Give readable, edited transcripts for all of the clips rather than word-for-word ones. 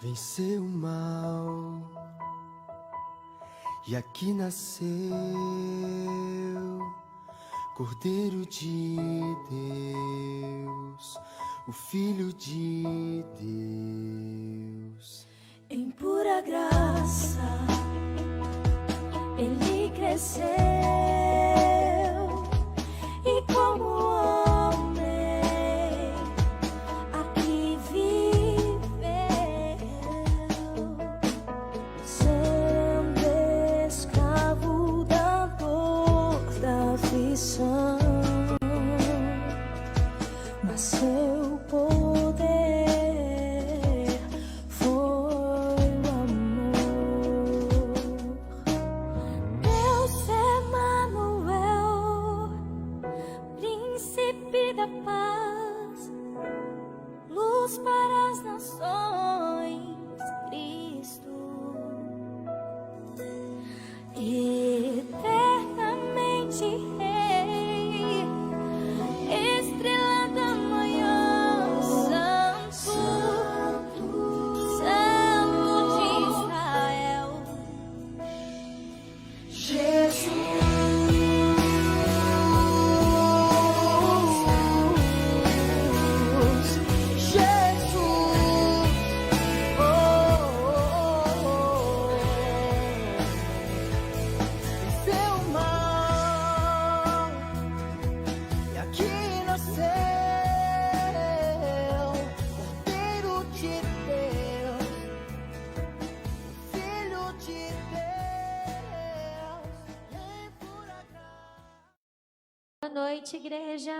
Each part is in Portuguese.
venceu o mal e aqui nasceu Cordeiro de Deus, o Filho de Deus. Em pura graça ele cresceu e como homem aqui viveu, sendo escravo da dor, da aflição, mas seu poder foi o amor. Deus Emanuel, príncipe da paz, luz para as nações, Cristo, eternamente Rei, estrela da manhã, Santo, Santo de Israel, Venceu o mal e aqui nasceu Cordeiro de Deus, Filho de Deus, em pura graça. Boa noite, igreja.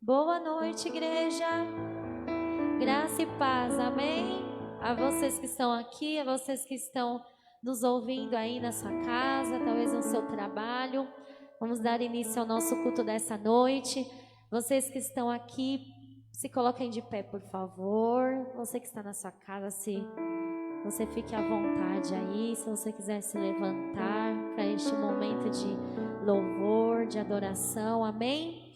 Boa noite, igreja. Graça e paz, amém? A vocês que estão aqui, a vocês que estão nos ouvindo aí na sua casa, talvez no seu trabalho. Vamos dar início ao nosso culto dessa noite. Vocês que estão aqui, se coloquem de pé, por favor. Você que está na sua casa, se você fique à vontade aí, se você quiser se levantar para este momento de louvor, de adoração, amém?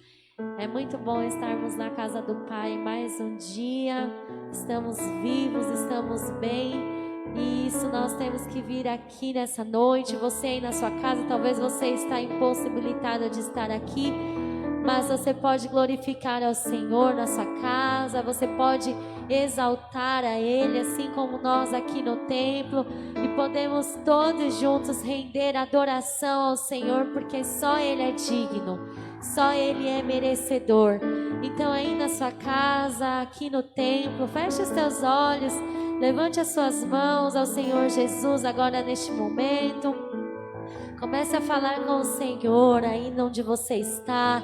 É muito bom estarmos na casa do Pai mais um dia. Estamos vivos, estamos bem. E isso nós temos que vir aqui nessa noite. Você aí na sua casa, talvez você está impossibilitado de estar aqui, mas você pode glorificar ao Senhor na sua casa. Você pode exaltar a Ele, assim como nós aqui no templo. E podemos todos juntos render adoração ao Senhor, porque só Ele é digno. Só Ele é merecedor. Então aí na sua casa, aqui no templo, feche os teus olhos, levante as suas mãos ao Senhor Jesus agora neste momento. Comece a falar com o Senhor aí onde você está.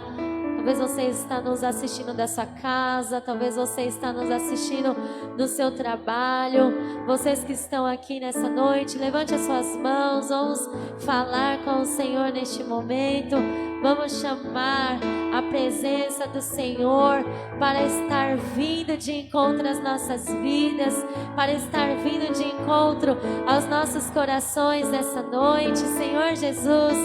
Talvez você está nos assistindo da sua casa, talvez você está nos assistindo do seu trabalho. Vocês que estão aqui nessa noite, levante as suas mãos, vamos falar com o Senhor neste momento. Vamos chamar a presença do Senhor para estar vindo de encontro às nossas vidas, para estar vindo de encontro aos nossos corações nessa noite. Senhor Jesus,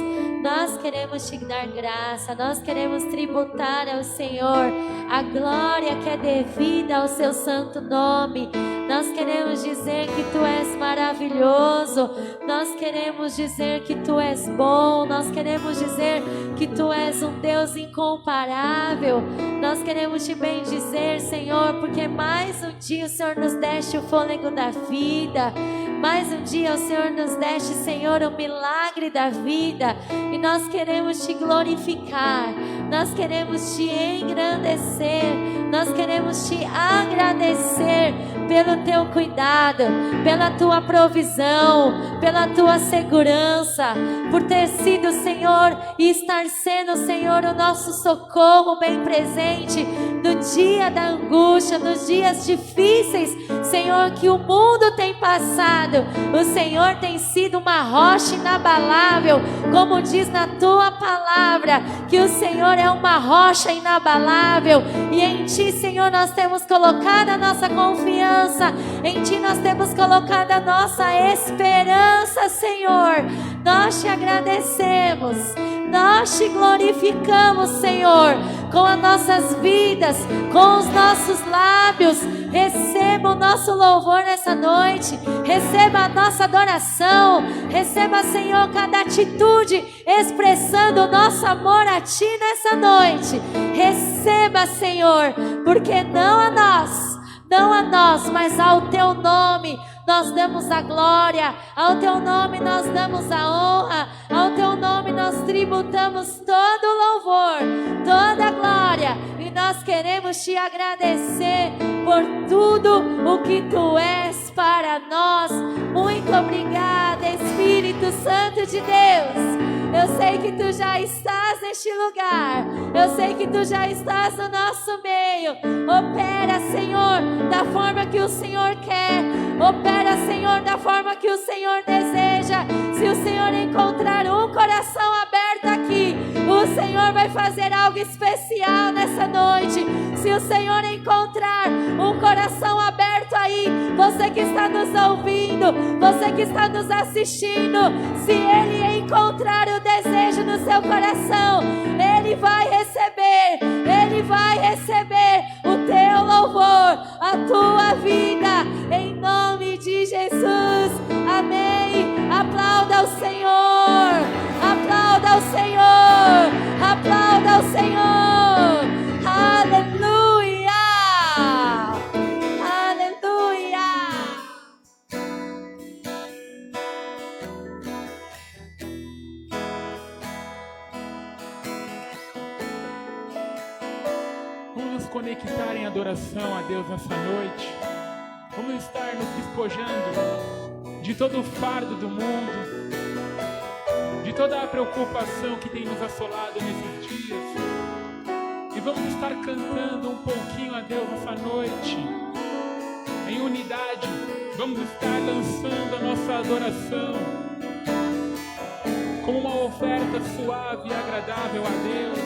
nós queremos te dar graça, nós queremos tributar ao Senhor a glória que é devida ao seu santo nome. Nós queremos dizer que tu és maravilhoso, nós queremos dizer que tu és bom, nós queremos dizer que tu és um Deus incomparável. Nós queremos te bendizer, Senhor, porque mais um dia o Senhor nos deste o fôlego da vida. Mais um dia o Senhor nos deste, Senhor, o milagre da vida. E nós queremos te glorificar, nós queremos te engrandecer, nós queremos te agradecer pelo teu cuidado, pela tua provisão, pela tua segurança, por ter sido, Senhor, e estar sendo, Senhor, o nosso socorro bem presente no dia da angústia, nos dias difíceis, Senhor, que o mundo tem passado. O Senhor tem sido uma rocha inabalável, como diz na tua palavra, que o Senhor é uma rocha inabalável, e em ti, Senhor, nós temos colocado a nossa confiança, em ti nós temos colocado a nossa esperança, Senhor. Nós te agradecemos, nós te glorificamos, Senhor, com as nossas vidas, com os nossos lábios. Receba o nosso louvor nessa noite, receba a nossa adoração, receba, Senhor, cada atitude expressando o nosso amor a Ti nessa noite. Receba, Senhor, porque não a nós, mas ao Teu nome nós damos a glória, ao Teu nome nós damos a honra, ao Teu nome nós tributamos todo o louvor, toda a glória, e nós queremos Te agradecer por tudo o que Tu és para nós. Muito obrigada, Espírito Santo de Deus. Eu sei que Tu já estás neste lugar, eu sei que Tu já estás no nosso meio. Opera, Senhor, da forma que o Senhor quer. Opera, Senhor, da forma que o Senhor deseja. Se o Senhor encontrar um coração aberto aqui, o Senhor vai fazer algo especial nessa noite. Se o Senhor encontrar um coração aberto aí, você que está nos ouvindo, você que está nos assistindo, se Ele encontrar o desejo no seu coração, Ele vai receber o teu louvor, a tua vida, em nome de Jesus. Amém. Aplauda o Senhor, aplauda o Senhor, aplauda o Senhor. Aleluia, aleluia. Vamos nos conectar em adoração a Deus nessa noite. Vamos estar nos despojando de todo o fardo do mundo, de toda a preocupação que tem nos assolado nesses dias. E vamos estar cantando um pouquinho a Deus nessa noite. Em unidade, vamos estar lançando a nossa adoração como uma oferta suave e agradável a Deus.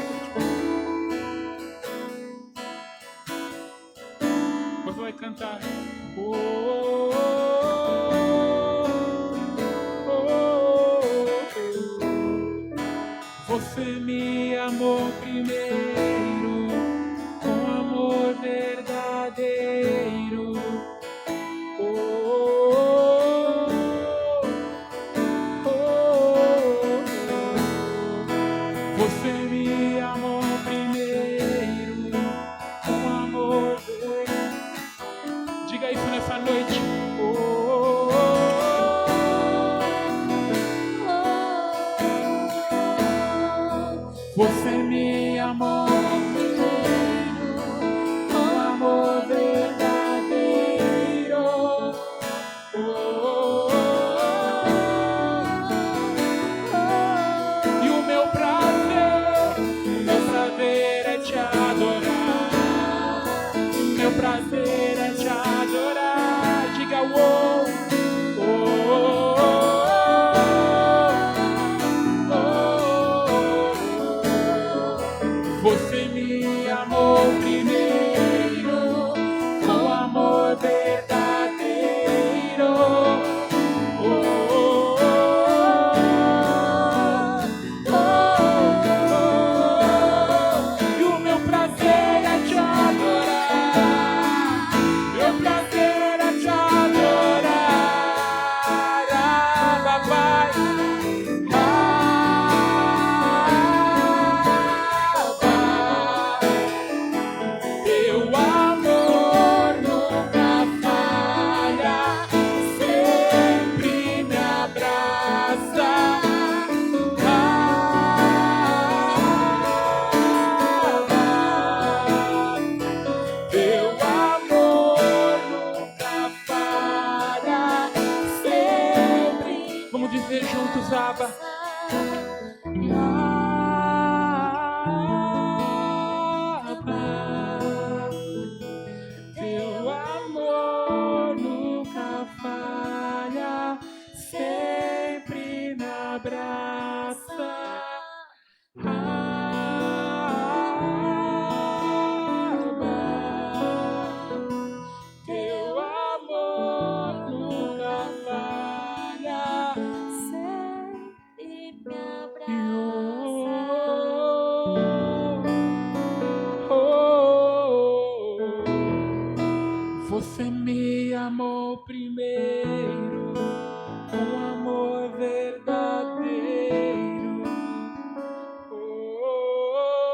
Você vai cantar. Oh, oh, oh, oh, oh. Você me amou primeiro, com amor verdadeiro. Oh, oh, oh, oh, oh. Você me amou primeiro, com amor verdadeiro. Diga isso nessa noite. Você me amou primeiro, com amor verdadeiro. Oh, oh, oh, oh. E o meu prazer é te adorar. Meu prazer é te adorar. Diga o você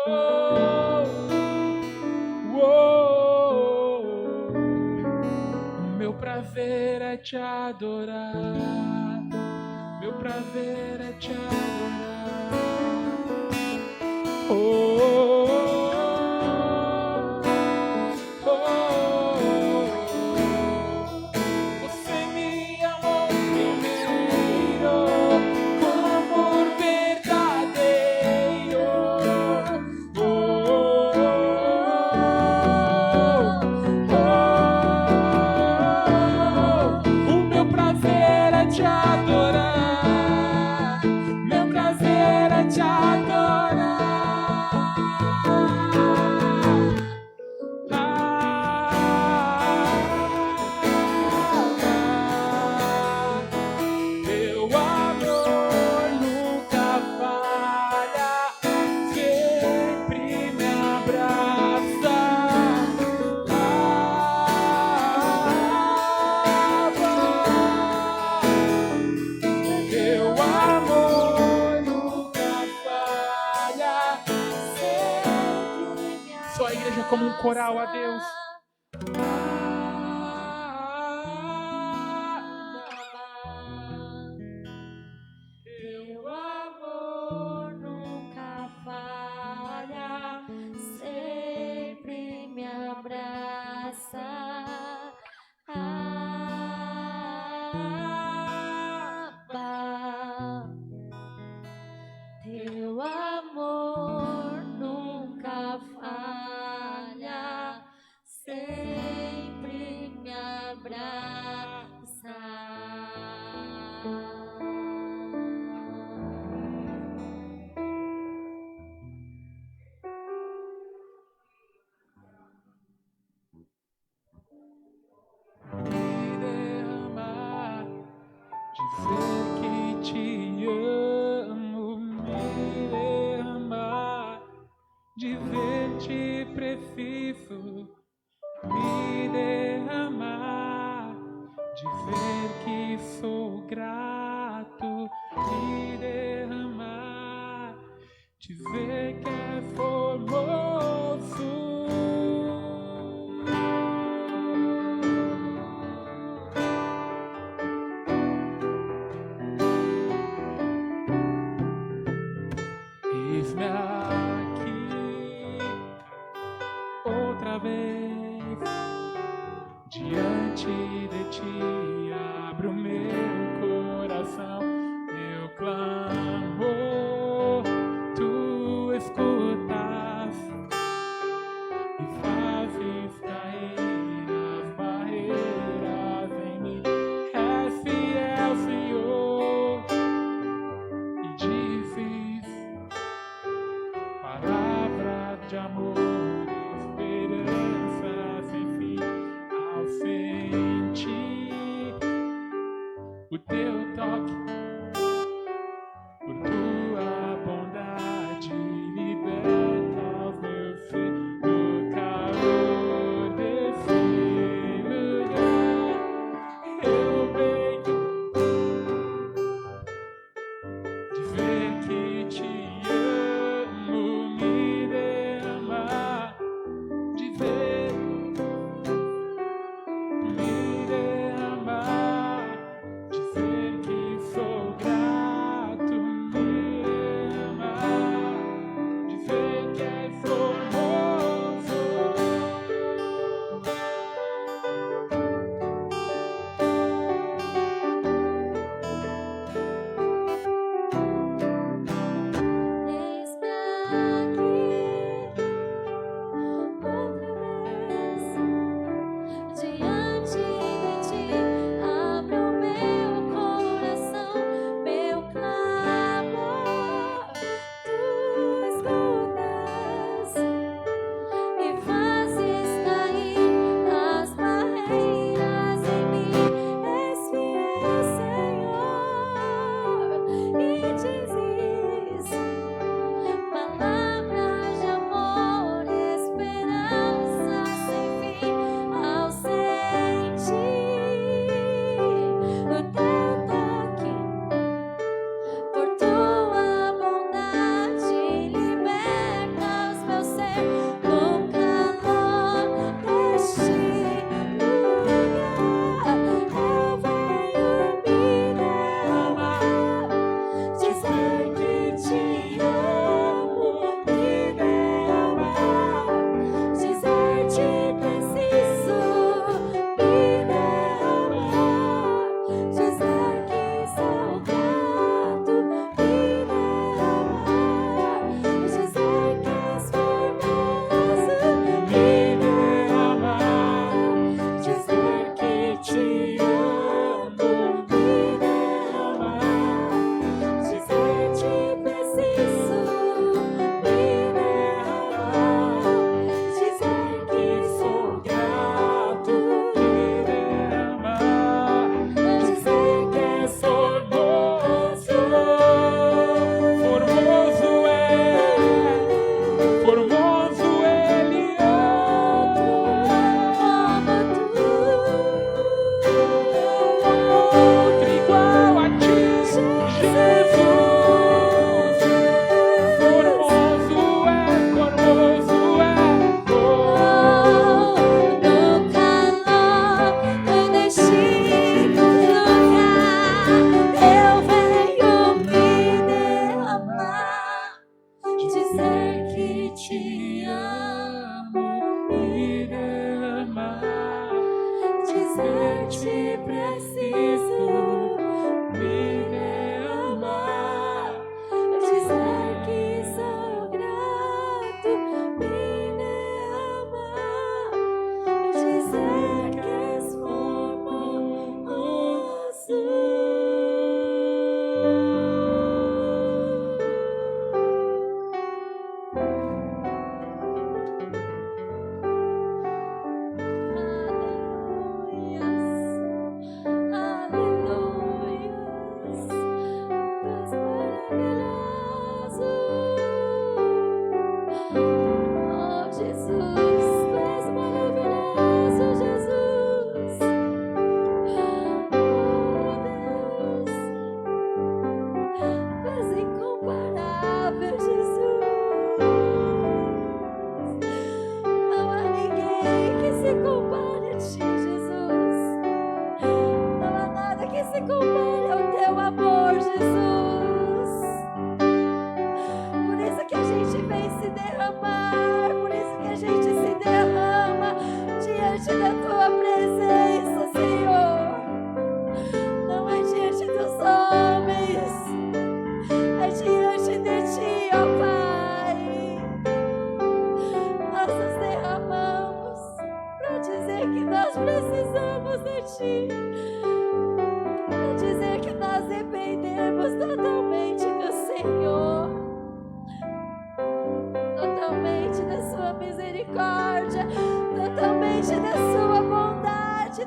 O meu prazer é te adorar. Meu prazer é te adorar. Você me amou primeiro com amor verdadeiro. O meu prazer é te adorar. Meu prazer é te adorar. Teu amor nunca falha, sempre me abraça. Teu amor nunca falha, sempre me abraça. Só a igreja como um coral a Deus. Teu amor nunca falha, sempre me abraça. Abba. Teu amor nunca falha, sempre me abraça. Me derramar, dizer que te amo, me derramar, dizer te preciso, me derramar, dizer que sou grato, me derramar, dizer que é formoso. Eis-me aqui outra vez diante de ti, abro meu coração, meu clamor, tu escutas e fazes cair as barreiras em mim. És fiel, Senhor, e dizes palavras de amor, esperança sem fim. Ao sentir o teu toque, por tua bondade, liberta os meus filhos do calor desse lugar. Eu venho dizer que te amo, me derramar. te amo e derramar, dizer te preciso, me derramar, dizer que sou grato, me derramar, dizer que és formoso.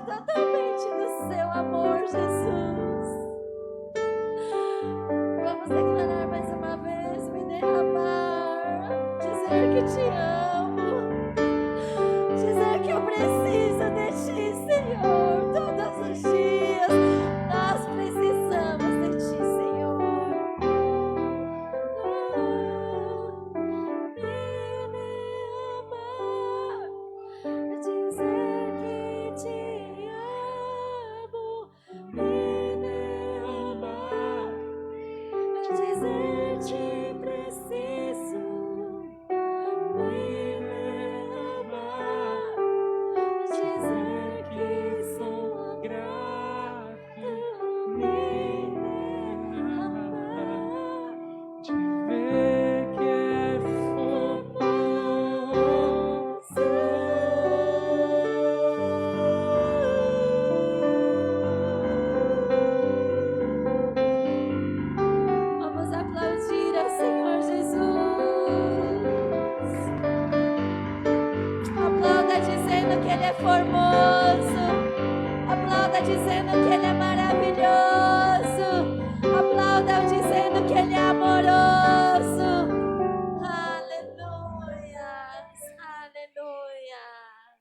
Totalmente do seu amor, Jesus. Vamos declarar mais uma vez, me derramar, dizer que te amo, dizer que eu preciso de ti, Senhor, todos os dias. Nós precisamos de ti, Senhor. Me derramar, dizer que te amo, me derramar, dizer te preciso, me derramar, dizer que sou grato, me derramar, dizer que és Vamos aplaudir ao Senhor Jesus. Aplauda dizendo que Ele é formoso. Aplauda dizendo que Ele é maravilhoso. Aplauda dizendo que Ele é amoroso. Aleluias, aleluias.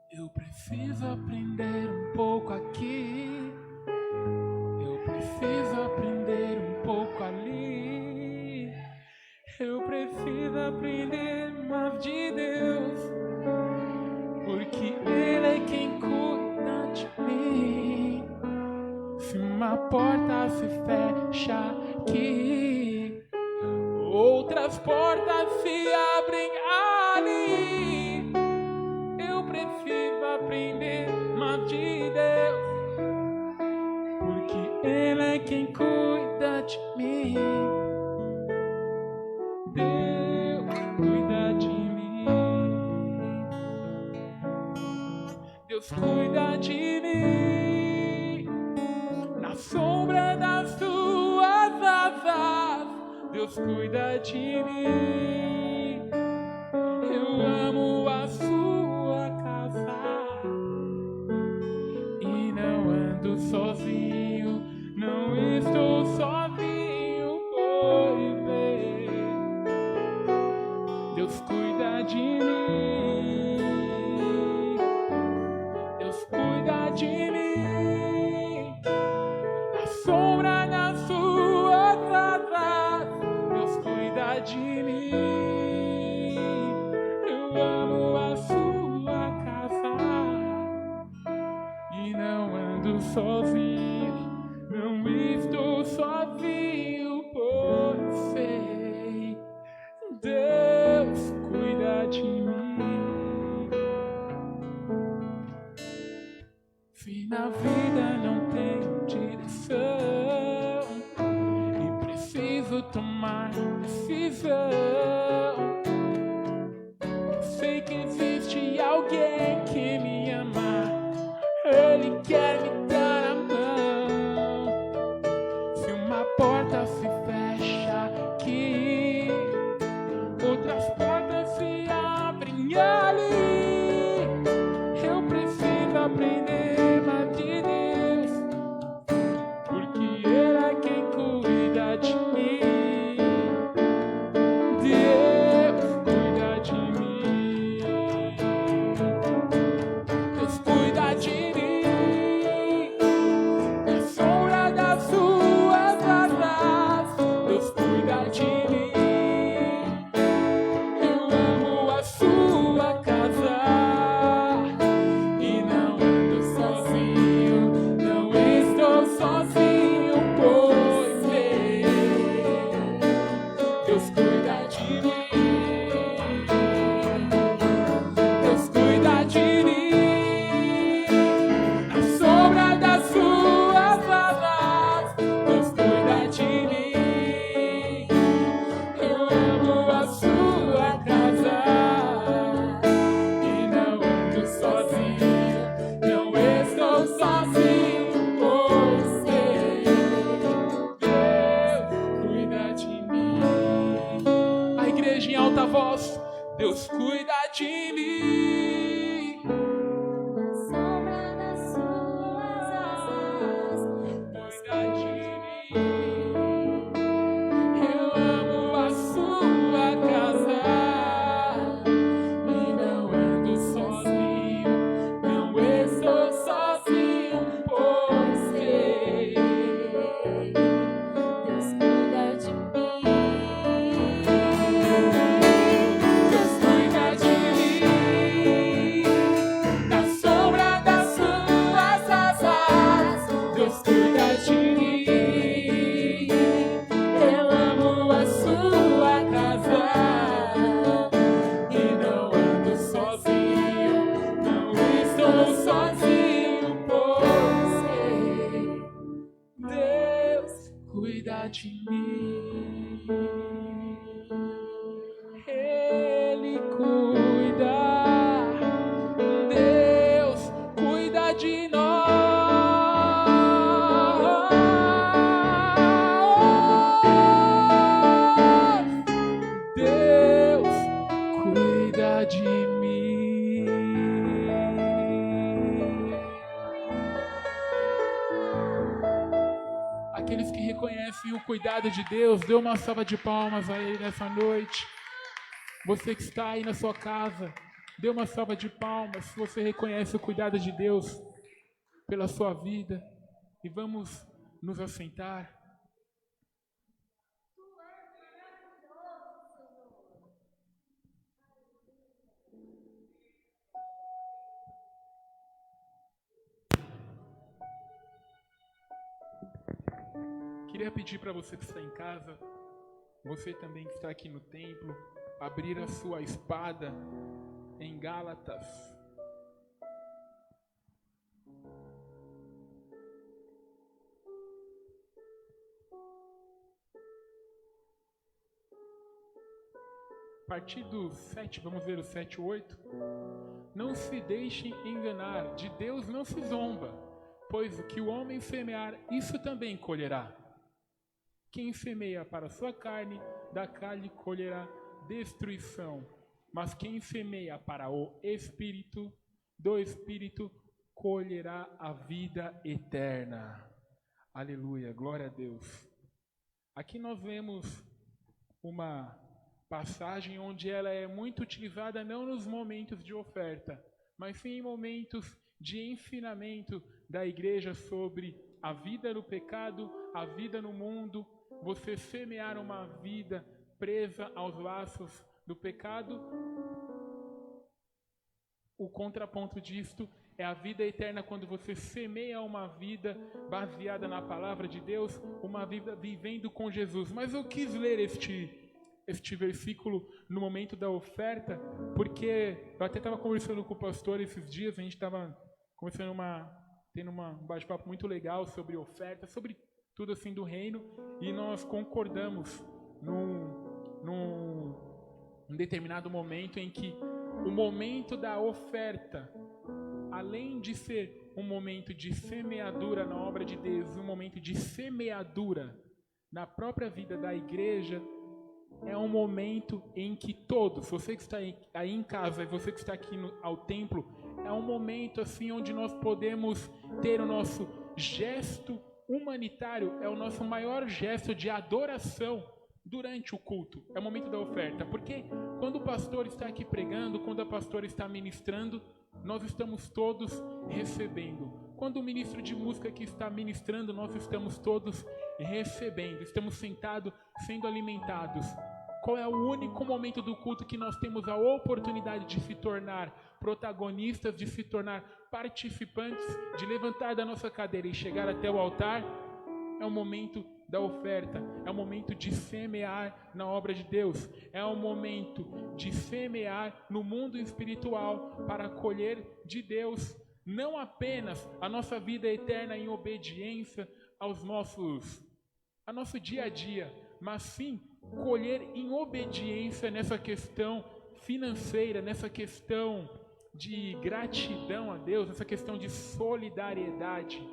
Eu preciso aprender um pouco aqui, eu preciso aprender um pouco ali, eu preciso aprender mais de Deus, porque Ele é quem cuida de mim. Se uma porta se fecha aqui, outras portas se abrem ali. Eu preciso aprender mais de Deus, porque Ele é quem cuida de mim. Deus cuida de mim. Deus cuida de mim. Na sombra das tuas asas, Deus cuida de mim. Eu amo a sua casa e não ando sozinho, não estou sozinho, pois Deus cuida de mim. Deus cuida de mim. A sombra das suas asas, Deus cuida de mim. Eu amo a sua casa e não ando sozinho. Não estou sozinho, pois sei, Deus cuida de mim. Se na vida não tenho direção e preciso tomar decisão, sei que existe alguém que me ama, Ele quer me dar a mão. Se uma porta se fecha aqui, outras portas se abrem ali. Eu preciso aprender mais de Deus, porque Ele é quem cuida de mim. Deus cuida de mim. Deus cuida de mim. Na sombra das suas asas, Deus cuida de mim. Eu amo a sua casa e não ando sozinho, não estou sozinho, pois sei, Deus cuida de mim. Deus cuida de mim. Na sombra das suas asas, Deus cuida de mim. Eu amo a sua casa e não ando sozinho, não estou sozinho, pois sei, Deus cuida de mim. A igreja em alta voz, Deus cuida de mim. Na sombra das suas asas, Deus Cuida de mim. Eu amo a sua casa e não ando sozinho, não estou sozinho, pois sei, Deus cuida de mim. Deus cuida de mim. Na sombra das suas asas, Deus cuida de mim. Eu amo a sua casa e não ando sozinho, não estou sozinho, pois sei, Deus cuida de mim. Ele cuida, Deus cuida de nós. Deus cuida de mim. Aqueles que reconhecem o cuidado de Deus, dê uma salva de palmas a Ele nessa noite. Você que está aí na sua casa, dê uma salva de palmas se você reconhece o cuidado de Deus pela sua vida. E vamos nos assentar. Queria pedir para você que está em casa, você também que está aqui no templo, abrir a sua espada em Gálatas. A partir do 7, vamos ver o 7 e 8. Não se deixem enganar, de Deus não se zomba, pois o que o homem semear, isso também colherá. Quem semeia para a sua carne, da carne colherá destruição. Mas quem semeia para o Espírito, do Espírito colherá a vida eterna. Aleluia, glória a Deus. Aqui nós vemos uma passagem onde ela é muito utilizada não nos momentos de oferta, mas sim em momentos de ensinamento da igreja sobre a vida no pecado, a vida no mundo, você semear uma vida presa aos laços do pecado. O contraponto disto é a vida eterna, quando você semeia uma vida baseada na palavra de Deus, uma vida vivendo com Jesus. Mas eu quis ler este versículo no momento da oferta, porque eu até estava conversando com o pastor esses dias, a gente estava conversando tendo um bate-papo muito legal sobre oferta, sobre tudo assim do reino, e nós concordamos num determinado momento em que o momento da oferta, além de ser um momento de semeadura na obra de Deus, um momento de semeadura na própria vida da igreja, é um momento em que todos, você que está aí em casa e você que está aqui ao templo, é um momento assim onde nós podemos ter o nosso gesto humanitário, é o nosso maior gesto de adoração durante o culto, é o momento da oferta, porque quando o pastor está aqui pregando, quando a pastora está ministrando, nós estamos todos recebendo. Quando o ministro de música aqui está ministrando, nós estamos todos recebendo, estamos sentados, sendo alimentados. Qual é o único momento do culto que nós temos a oportunidade de se tornar protagonistas, de se tornar participantes, de levantar da nossa cadeira e chegar até o altar? É o momento da oferta, é o momento de semear na obra de Deus, é o momento de semear no mundo espiritual para colher de Deus não apenas a nossa vida eterna em obediência ao nosso dia a dia, mas sim colher em obediência nessa questão financeira, nessa questão de gratidão a Deus, nessa questão de solidariedade.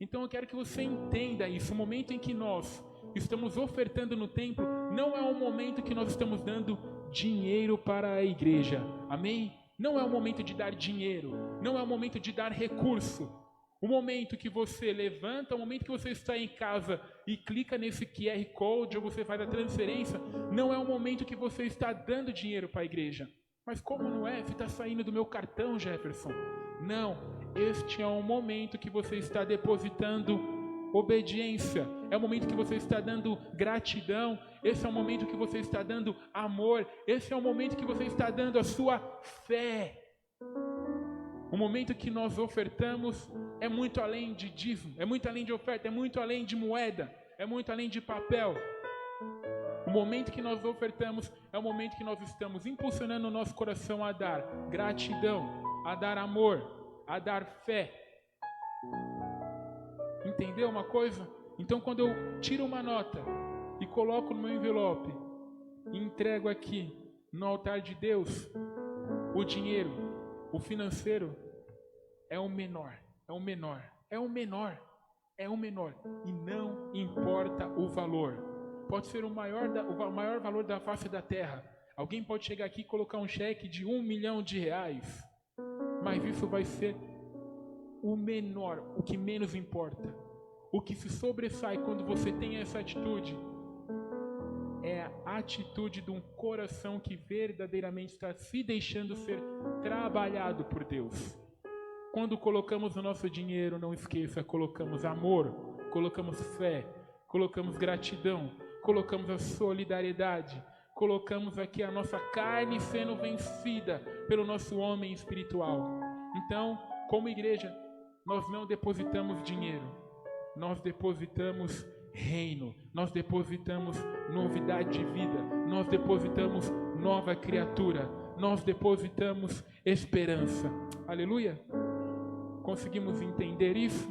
Então eu quero que você entenda isso. O momento em que nós estamos ofertando no templo não é um momento que nós estamos dando dinheiro para a igreja. Amém? Não é o momento de dar dinheiro, não é o momento de dar recurso. O momento que você levanta, o momento que você está em casa e clica nesse QR Code ou você faz a transferência, não é o momento que você está dando dinheiro para a igreja. Mas como não é? Você está saindo do meu cartão, Jefferson. Não, este é um momento que você está depositando obediência. É o momento que você está dando gratidão. Esse é o momento que você está dando amor. Esse é o momento que você está dando a sua fé. O momento que nós ofertamos é muito além de dízimo, é muito além de oferta, é muito além de moeda, é muito além de papel. O momento que nós ofertamos é o momento que nós estamos impulsionando o nosso coração a dar gratidão, a dar amor, a dar fé. Entendeu uma coisa? Então quando eu tiro uma nota e coloco no meu envelope e entrego aqui no altar de Deus, o dinheiro, o financeiro é o menor, é o menor, é o menor, é o menor. E não importa o valor. Pode ser o maior valor da face da terra. Alguém pode chegar aqui e colocar um cheque de R$1 milhão, mas isso vai ser o menor, o que menos importa. O que se sobressai quando você tem essa atitude é a atitude de um coração que verdadeiramente está se deixando ser trabalhado por Deus. Quando colocamos o nosso dinheiro, não esqueça, colocamos amor, colocamos fé, colocamos gratidão, colocamos a solidariedade, colocamos aqui a nossa carne sendo vencida pelo nosso homem espiritual. Então, como igreja, nós não depositamos dinheiro, nós depositamos reino, nós depositamos novidade de vida, nós depositamos nova criatura, nós depositamos esperança. Aleluia? Conseguimos entender isso?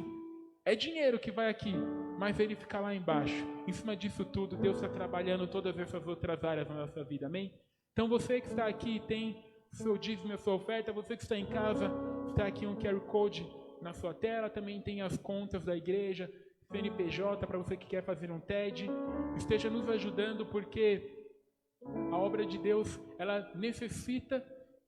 É dinheiro que vai aqui, mas ele fica lá embaixo. Em cima disso tudo, Deus está trabalhando todas essas outras áreas na nossa vida, amém? Então você que está aqui tem seu dízimo e a sua oferta, você que está em casa, está aqui um QR Code na sua tela, também tem as contas da igreja, CNPJ para você que quer fazer um TED. Esteja nos ajudando, porque a obra de Deus, ela necessita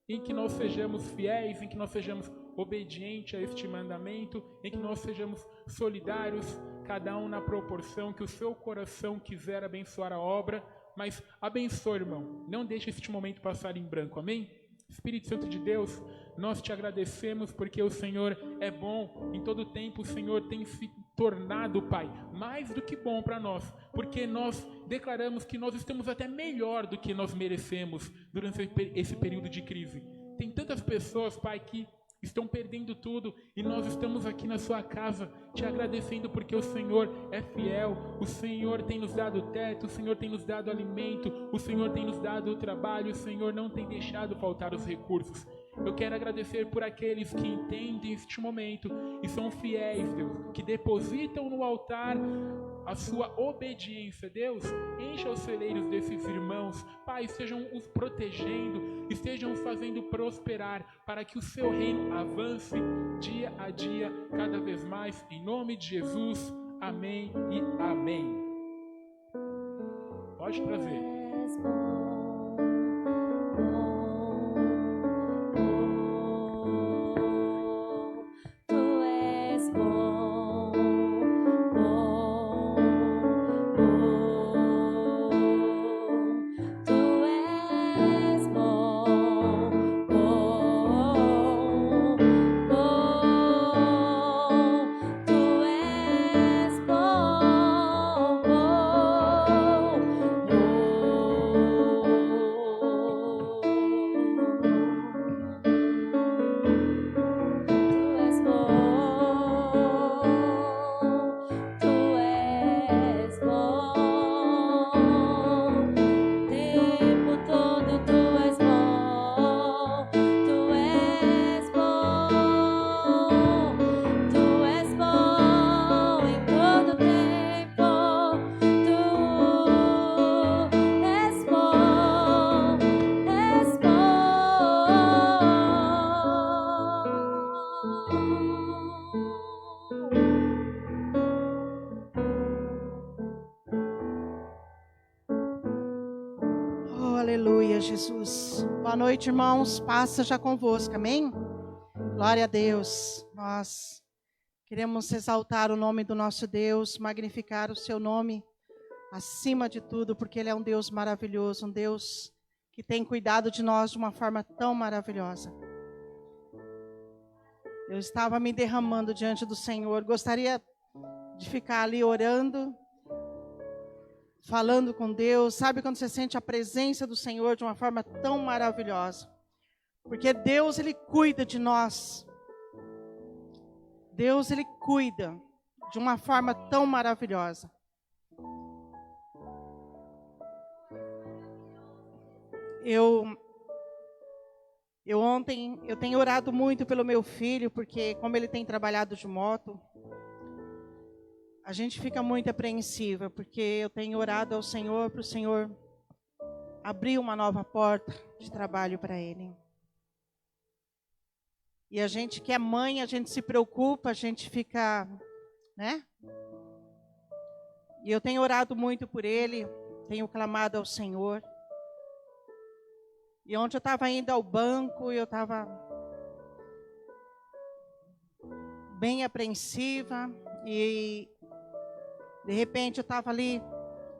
em que nós sejamos fiéis, em que nós sejamos obedientes a este mandamento, em que nós sejamos solidários, cada um na proporção que o seu coração quiser abençoar a obra, mas abençoa, irmão. Não deixe este momento passar em branco, amém? Espírito Santo de Deus, nós te agradecemos porque o Senhor é bom. Em todo tempo o Senhor tem se tornado, Pai, mais do que bom para nós, porque nós declaramos que nós estamos até melhor do que nós merecemos durante esse período de crise. Tem tantas pessoas, Pai, que estão perdendo tudo, e nós estamos aqui na sua casa te agradecendo porque o Senhor é fiel, o Senhor tem nos dado teto, o Senhor tem nos dado alimento, o Senhor tem nos dado o trabalho, o Senhor não tem deixado faltar os recursos. Eu quero agradecer por aqueles que entendem este momento e são fiéis, Deus, que depositam no altar a sua obediência. Deus, encha os celeiros desses irmãos, Pai, estejam os protegendo, estejam os fazendo prosperar, para que o seu reino avance dia a dia, cada vez mais, em nome de Jesus, amém e amém. Pode trazer. Aleluia, Jesus. Boa noite, irmãos. Passa já convosco, amém? Glória a Deus. Nós queremos exaltar o nome do nosso Deus, magnificar o seu nome acima de tudo, porque Ele é um Deus maravilhoso, um Deus que tem cuidado de nós de uma forma tão maravilhosa. Eu estava me derramando diante do Senhor. Gostaria de ficar ali orando, falando com Deus. Sabe quando você sente a presença do Senhor de uma forma tão maravilhosa? Porque Deus, Ele cuida de nós. Deus, Ele cuida de uma forma tão maravilhosa. Ontem, eu tenho orado muito pelo meu filho, porque como ele tem trabalhado de moto, a gente fica muito apreensiva, porque eu tenho orado ao Senhor, para o Senhor abrir uma nova porta de trabalho para ele. E a gente que é mãe, a gente se preocupa, a gente fica, né? E eu tenho orado muito por ele, tenho clamado ao Senhor. E ontem eu estava indo ao banco e eu estava bem apreensiva e de repente eu estava ali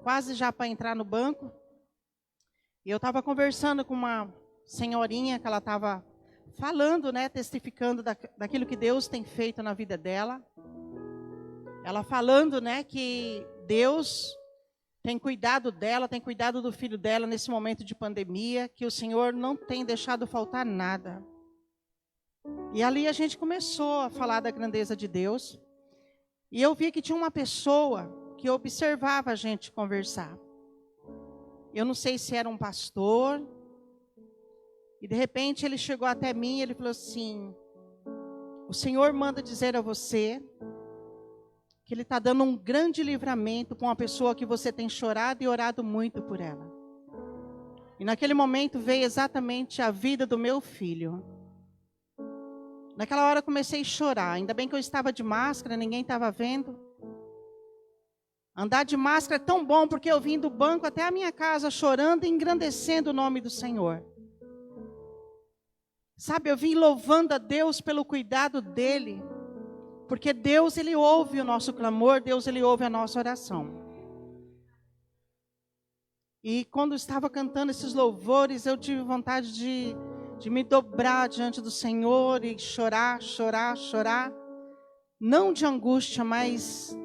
quase já para entrar no banco e eu estava conversando com uma senhorinha que ela estava falando, né, testificando daquilo que Deus tem feito na vida dela. Ela falando, né, que Deus tem cuidado dela, tem cuidado do filho dela nesse momento de pandemia, que o Senhor não tem deixado faltar nada. E ali a gente começou a falar da grandeza de Deus. E eu vi que tinha uma pessoa que observava a gente conversar. Eu não sei se era um pastor. E de repente ele chegou até mim e ele falou assim: o Senhor manda dizer a você que Ele está dando um grande livramento com uma pessoa que você tem chorado e orado muito por ela. E naquele momento veio exatamente a vida do meu filho. Naquela hora eu comecei a chorar. Ainda bem que eu estava de máscara, ninguém estava vendo. Andar de máscara é tão bom, porque eu vim do banco até a minha casa chorando e engrandecendo o nome do Senhor. Sabe, eu vim louvando a Deus pelo cuidado dEle. Porque Deus, Ele ouve o nosso clamor, Deus, Ele ouve a nossa oração. E quando estava cantando esses louvores, eu tive vontade de me dobrar diante do Senhor e chorar, chorar, chorar. Não de angústia, mas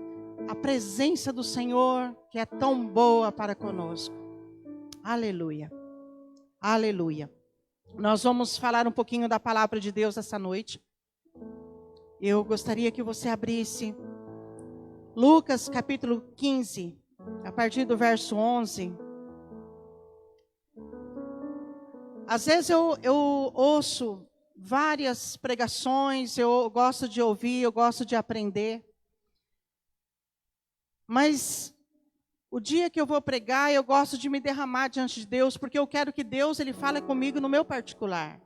a presença do Senhor, que é tão boa para conosco. Aleluia. Aleluia. Nós vamos falar um pouquinho da palavra de Deus essa noite. Eu gostaria que você abrisse Lucas capítulo 15, a partir do verso 11. Às vezes eu ouço várias pregações, eu gosto de ouvir, eu gosto de aprender. Mas o dia que eu vou pregar, eu gosto de me derramar diante de Deus, porque eu quero que Deus ele fale comigo no meu particular.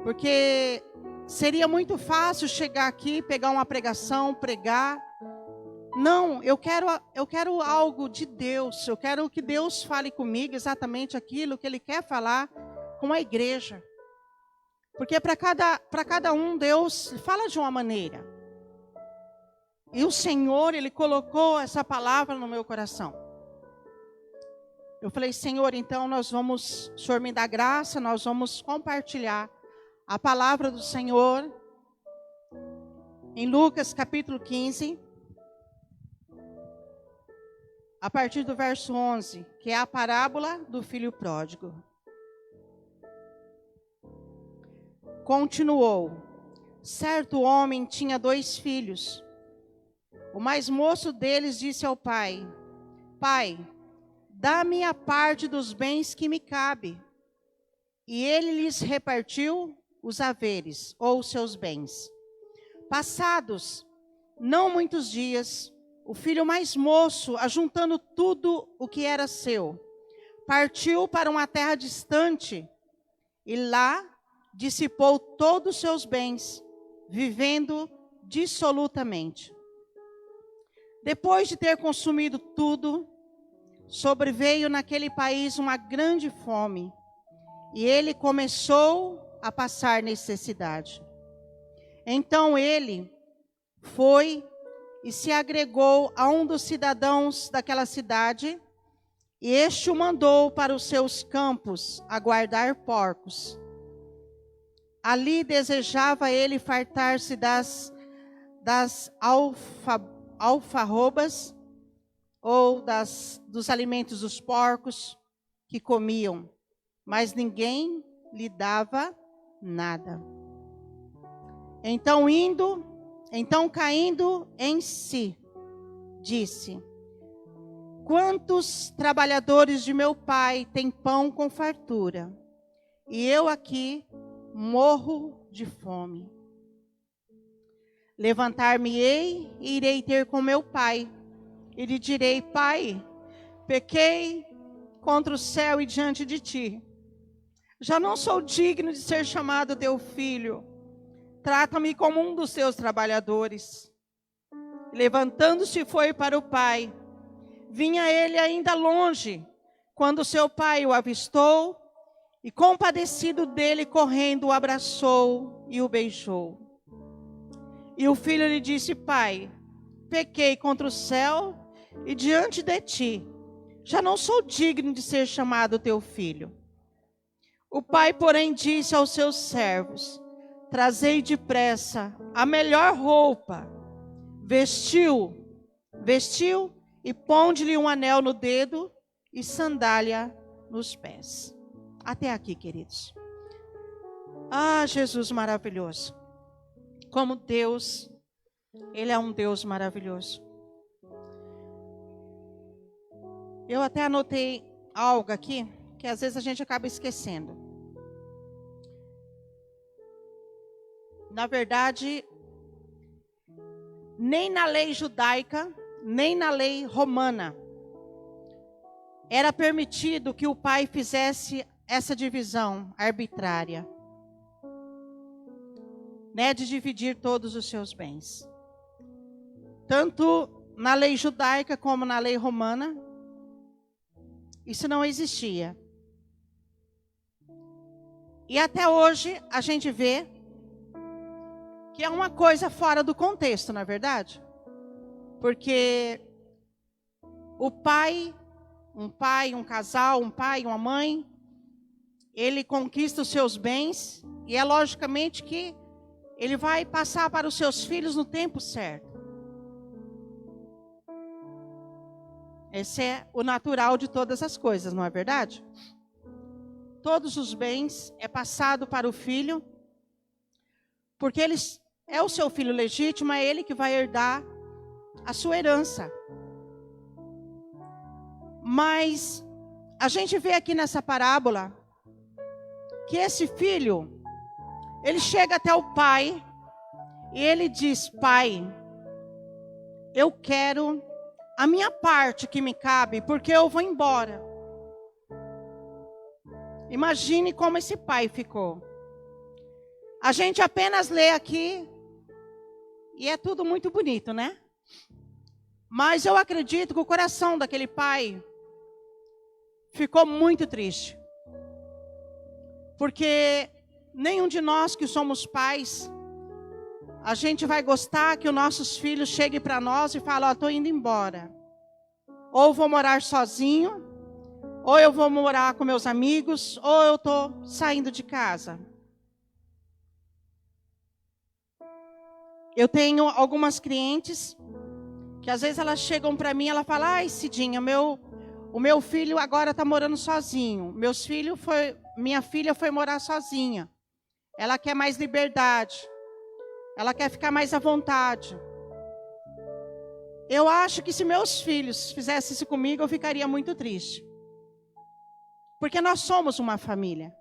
Porque seria muito fácil chegar aqui, pegar uma pregação, pregar. Não, eu quero algo de Deus. Eu quero que Deus fale comigo exatamente aquilo que Ele quer falar com a igreja. Porque para cada um, Deus fala de uma maneira. E o Senhor, Ele colocou essa palavra no meu coração. Eu falei, Senhor, então o Senhor me dá graça, nós vamos compartilhar a palavra do Senhor em Lucas capítulo 15. A partir do verso 11, que é a parábola do filho pródigo. Continuou. Certo homem tinha 2 filhos. O mais moço deles disse ao pai: Pai, dá-me a parte dos bens que me cabe. E ele lhes repartiu os haveres, ou os seus bens. Passados não muitos dias, o filho mais moço, ajuntando tudo o que era seu, partiu para uma terra distante e lá dissipou todos os seus bens, vivendo dissolutamente. Depois de ter consumido tudo, sobreveio naquele país uma grande fome e ele começou a passar necessidade. Então ele foi e se agregou a um dos cidadãos daquela cidade, e este o mandou para os seus campos a guardar porcos. Ali desejava ele fartar-se das alfarrobas, ou dos alimentos dos porcos que comiam, mas ninguém lhe dava nada. Então caindo em si, disse: Quantos trabalhadores de meu pai têm pão com fartura, e eu aqui morro de fome. Levantar-me-ei e irei ter com meu pai, e lhe direi: Pai, pequei contra o céu e diante de ti. Já não sou digno de ser chamado teu filho. Trata-me como um dos seus trabalhadores. Levantando-se foi para o pai. Vinha ele ainda longe, quando seu pai o avistou, e compadecido dele, correndo, o abraçou e o beijou. E o filho lhe disse: Pai, pequei contra o céu e diante de ti. Já não sou digno de ser chamado teu filho. O pai, porém, disse aos seus servos: Trazei depressa a melhor roupa. Vestiu e ponde-lhe um anel no dedo e sandália nos pés. Até aqui, queridos. Ah, Jesus maravilhoso. Como Deus, Ele é um Deus maravilhoso. Eu até anotei algo aqui, que às vezes a gente acaba esquecendo. Na verdade, nem na lei judaica, nem na lei romana, era permitido que o pai fizesse essa divisão arbitrária, né, de dividir todos os seus bens. Tanto na lei judaica como na lei romana, isso não existia. E até hoje a gente vê que é uma coisa fora do contexto, não é verdade? Porque o pai um pai, um casal, um pai, uma mãe, ele conquista os seus bens e é logicamente que ele vai passar para os seus filhos no tempo certo. Esse é o natural de todas as coisas, não é verdade? Todos os bens é passado para o filho, porque ele é o seu filho legítimo, é ele que vai herdar a sua herança. Mas a gente vê aqui nessa parábola que esse filho, ele chega até o pai e ele diz: pai, eu quero a minha parte que me cabe, porque eu vou embora. Imagine como esse pai ficou. A gente apenas lê aqui e é tudo muito bonito, né? Mas eu acredito que o coração daquele pai ficou muito triste. Porque nenhum de nós que somos pais, a gente vai gostar que os nossos filhos cheguem para nós e falem: ó, estou indo embora. Ou vou morar sozinho, ou eu vou morar com meus amigos, ou eu estou saindo de casa. Eu tenho algumas clientes que às vezes elas chegam para mim e elas falam: ai, Cidinha, o meu filho agora está morando sozinho. Minha filha foi morar sozinha. Ela quer mais liberdade. Ela quer ficar mais à vontade. Eu acho que se meus filhos fizessem isso comigo, eu ficaria muito triste. Porque nós somos uma família.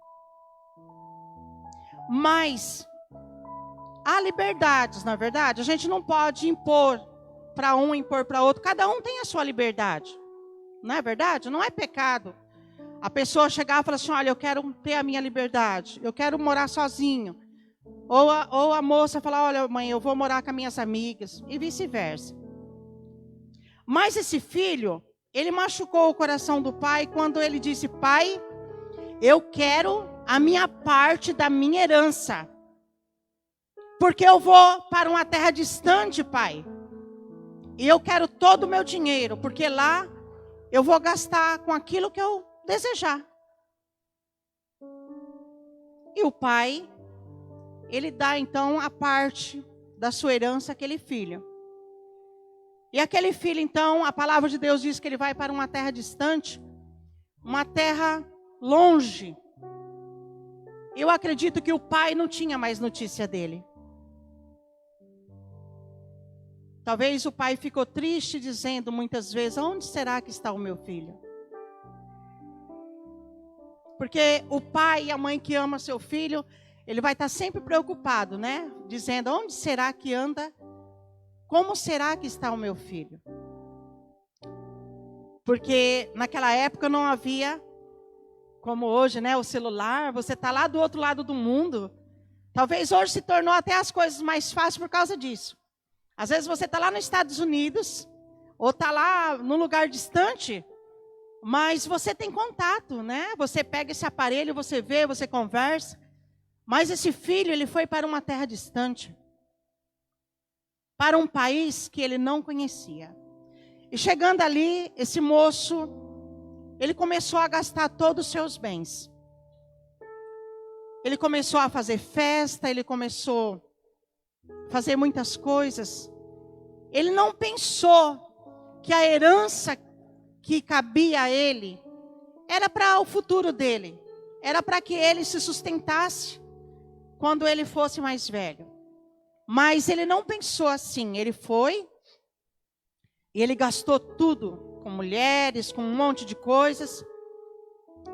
Mas há liberdades, na verdade. A gente não pode impor para um, impor para outro. Cada um tem a sua liberdade. Não é verdade? Não é pecado a pessoa chegar e falar assim: olha, eu quero ter a minha liberdade. Eu quero morar sozinho. Ou a moça falar: olha, mãe, eu vou morar com as minhas amigas. E vice-versa. Mas esse filho, ele machucou o coração do pai quando ele disse: pai, eu quero a minha parte da minha herança. Porque eu vou para uma terra distante, pai. E eu quero todo o meu dinheiro, porque lá eu vou gastar com aquilo que eu desejar. E o pai, ele dá então a parte da sua herança àquele filho. E aquele filho então, a palavra de Deus diz que ele vai para uma terra distante, uma terra longe. Eu acredito que o pai não tinha mais notícia dele. Talvez o pai ficou triste, dizendo muitas vezes: onde será que está o meu filho? Porque o pai e a mãe que ama seu filho, ele vai estar sempre preocupado, né? Dizendo: onde será que anda? Como será que está o meu filho? Porque naquela época não havia, como hoje, né? O celular, você está lá do outro lado do mundo. Talvez hoje se tornou até as coisas mais fáceis por causa disso. Às vezes você está lá nos Estados Unidos, ou está lá num lugar distante, mas você tem contato, né? Você pega esse aparelho, você vê, você conversa. Mas esse filho, ele foi para uma terra distante, para um país que ele não conhecia. E chegando ali, esse moço, ele começou a gastar todos os seus bens. Ele começou a fazer festa, ele começou a fazer muitas coisas. Ele não pensou que a herança que cabia a ele era para o futuro dele. Era para que ele se sustentasse quando ele fosse mais velho. Mas ele não pensou assim. Ele foi e ele gastou tudo com mulheres, com um monte de coisas.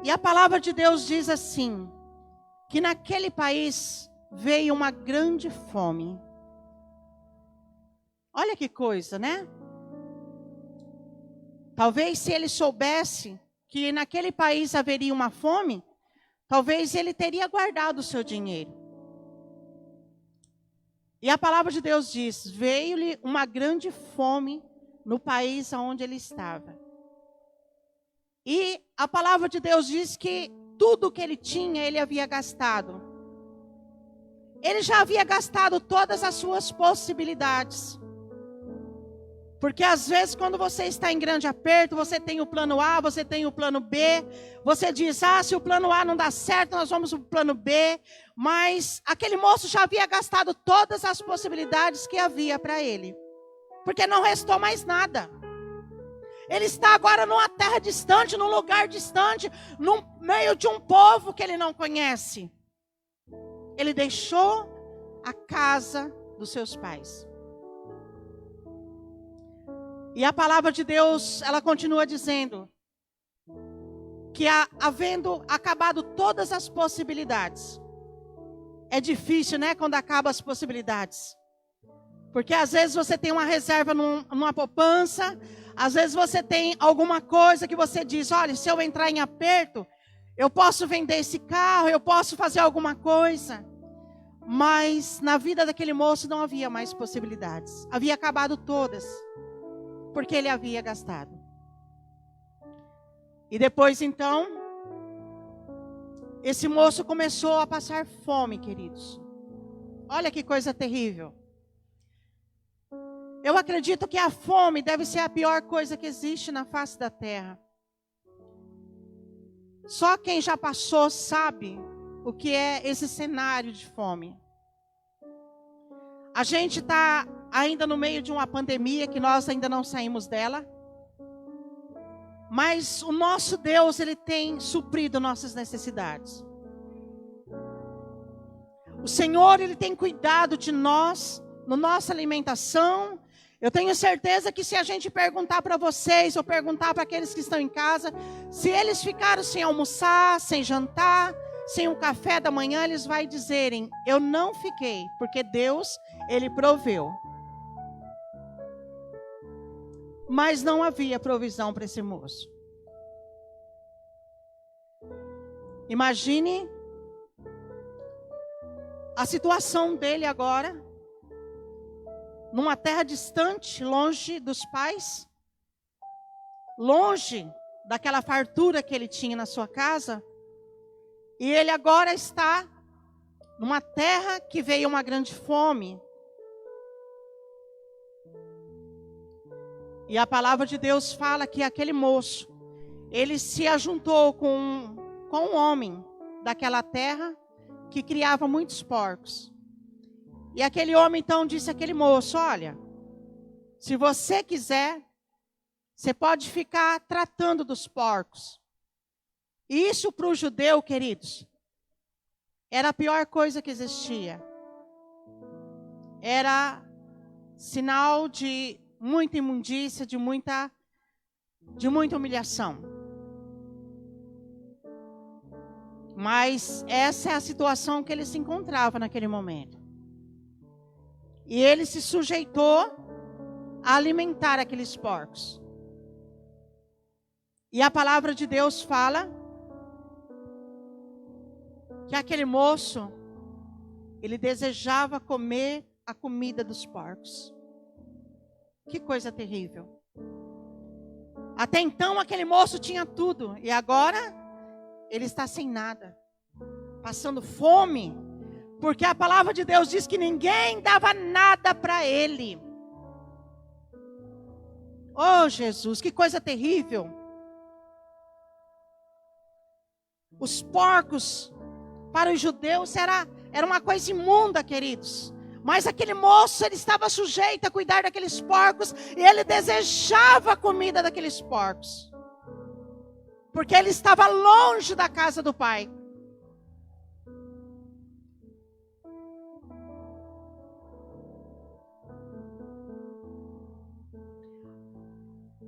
E a palavra de Deus diz assim, que naquele país veio uma grande fome. Olha que coisa, né? Talvez se ele soubesse que naquele país haveria uma fome, talvez ele teria guardado o seu dinheiro. E a palavra de Deus diz: veio-lhe uma grande fome no país onde ele estava. E a palavra de Deus diz que tudo que ele tinha, ele havia gastado. Ele já havia gastado todas as suas possibilidades. Porque às vezes quando você está em grande aperto, você tem o plano A, você tem o plano B. Você diz, se o plano A não dá certo, nós vamos para o plano B. Mas aquele moço já havia gastado todas as possibilidades que havia para ele. Porque não restou mais nada. Ele está agora numa terra distante, num lugar distante, no meio de um povo que ele não conhece. Ele deixou a casa dos seus pais. E a palavra de Deus, ela continua dizendo que havendo acabado todas as possibilidades, é difícil, né, quando acabam as possibilidades. Porque às vezes você tem uma reserva numa poupança, às vezes você tem alguma coisa que você diz, olha, se eu entrar em aperto, eu posso vender esse carro, eu posso fazer alguma coisa. Mas na vida daquele moço não havia mais possibilidades. Havia acabado todas. Porque ele havia gastado. E depois então, esse moço começou a passar fome, queridos. Olha que coisa terrível. Eu acredito que a fome deve ser a pior coisa que existe na face da terra. Só quem já passou sabe o que é esse cenário de fome. A gente está ainda no meio de uma pandemia que nós ainda não saímos dela. Mas o nosso Deus, Ele tem suprido nossas necessidades. O Senhor, Ele tem cuidado de nós, na nossa alimentação. Eu tenho certeza que se a gente perguntar para vocês, ou perguntar para aqueles que estão em casa, se eles ficaram sem almoçar, sem jantar, sem um café da manhã, eles vão dizerem, eu não fiquei, porque Deus, Ele proveu. Mas não havia provisão para esse moço. Imagine a situação dele agora, numa terra distante, longe dos pais, longe daquela fartura que ele tinha na sua casa, e ele agora está numa terra que veio uma grande fome. E a palavra de Deus fala que aquele moço, ele se ajuntou com um homem daquela terra que criava muitos porcos. E aquele homem então disse àquele moço, olha, se você quiser, você pode ficar tratando dos porcos. E isso para o judeu, queridos, era a pior coisa que existia. Era sinal de muita imundícia, de muita humilhação. Mas essa é a situação que ele se encontrava naquele momento. E ele se sujeitou a alimentar aqueles porcos. E a palavra de Deus fala que aquele moço, ele desejava comer a comida dos porcos. Que coisa terrível. Até então aquele moço tinha tudo. E agora ele está sem nada. Passando fome. Porque a palavra de Deus diz que ninguém dava nada para ele. Oh Jesus, que coisa terrível. Os porcos para os judeus era uma coisa imunda, queridos. Mas aquele moço, ele estava sujeito a cuidar daqueles porcos. E ele desejava a comida daqueles porcos. Porque ele estava longe da casa do pai.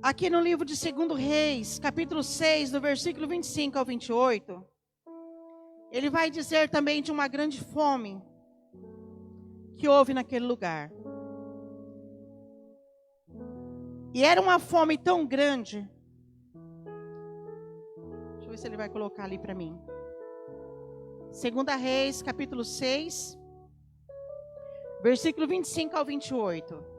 Aqui no livro de 2 Reis, capítulo 6, do versículo 25 ao 28. Ele vai dizer também de uma grande fome que houve naquele lugar. E era uma fome tão grande. Deixa eu ver se ele vai colocar ali para mim. 2 Reis, capítulo 6, versículo 25 ao 28.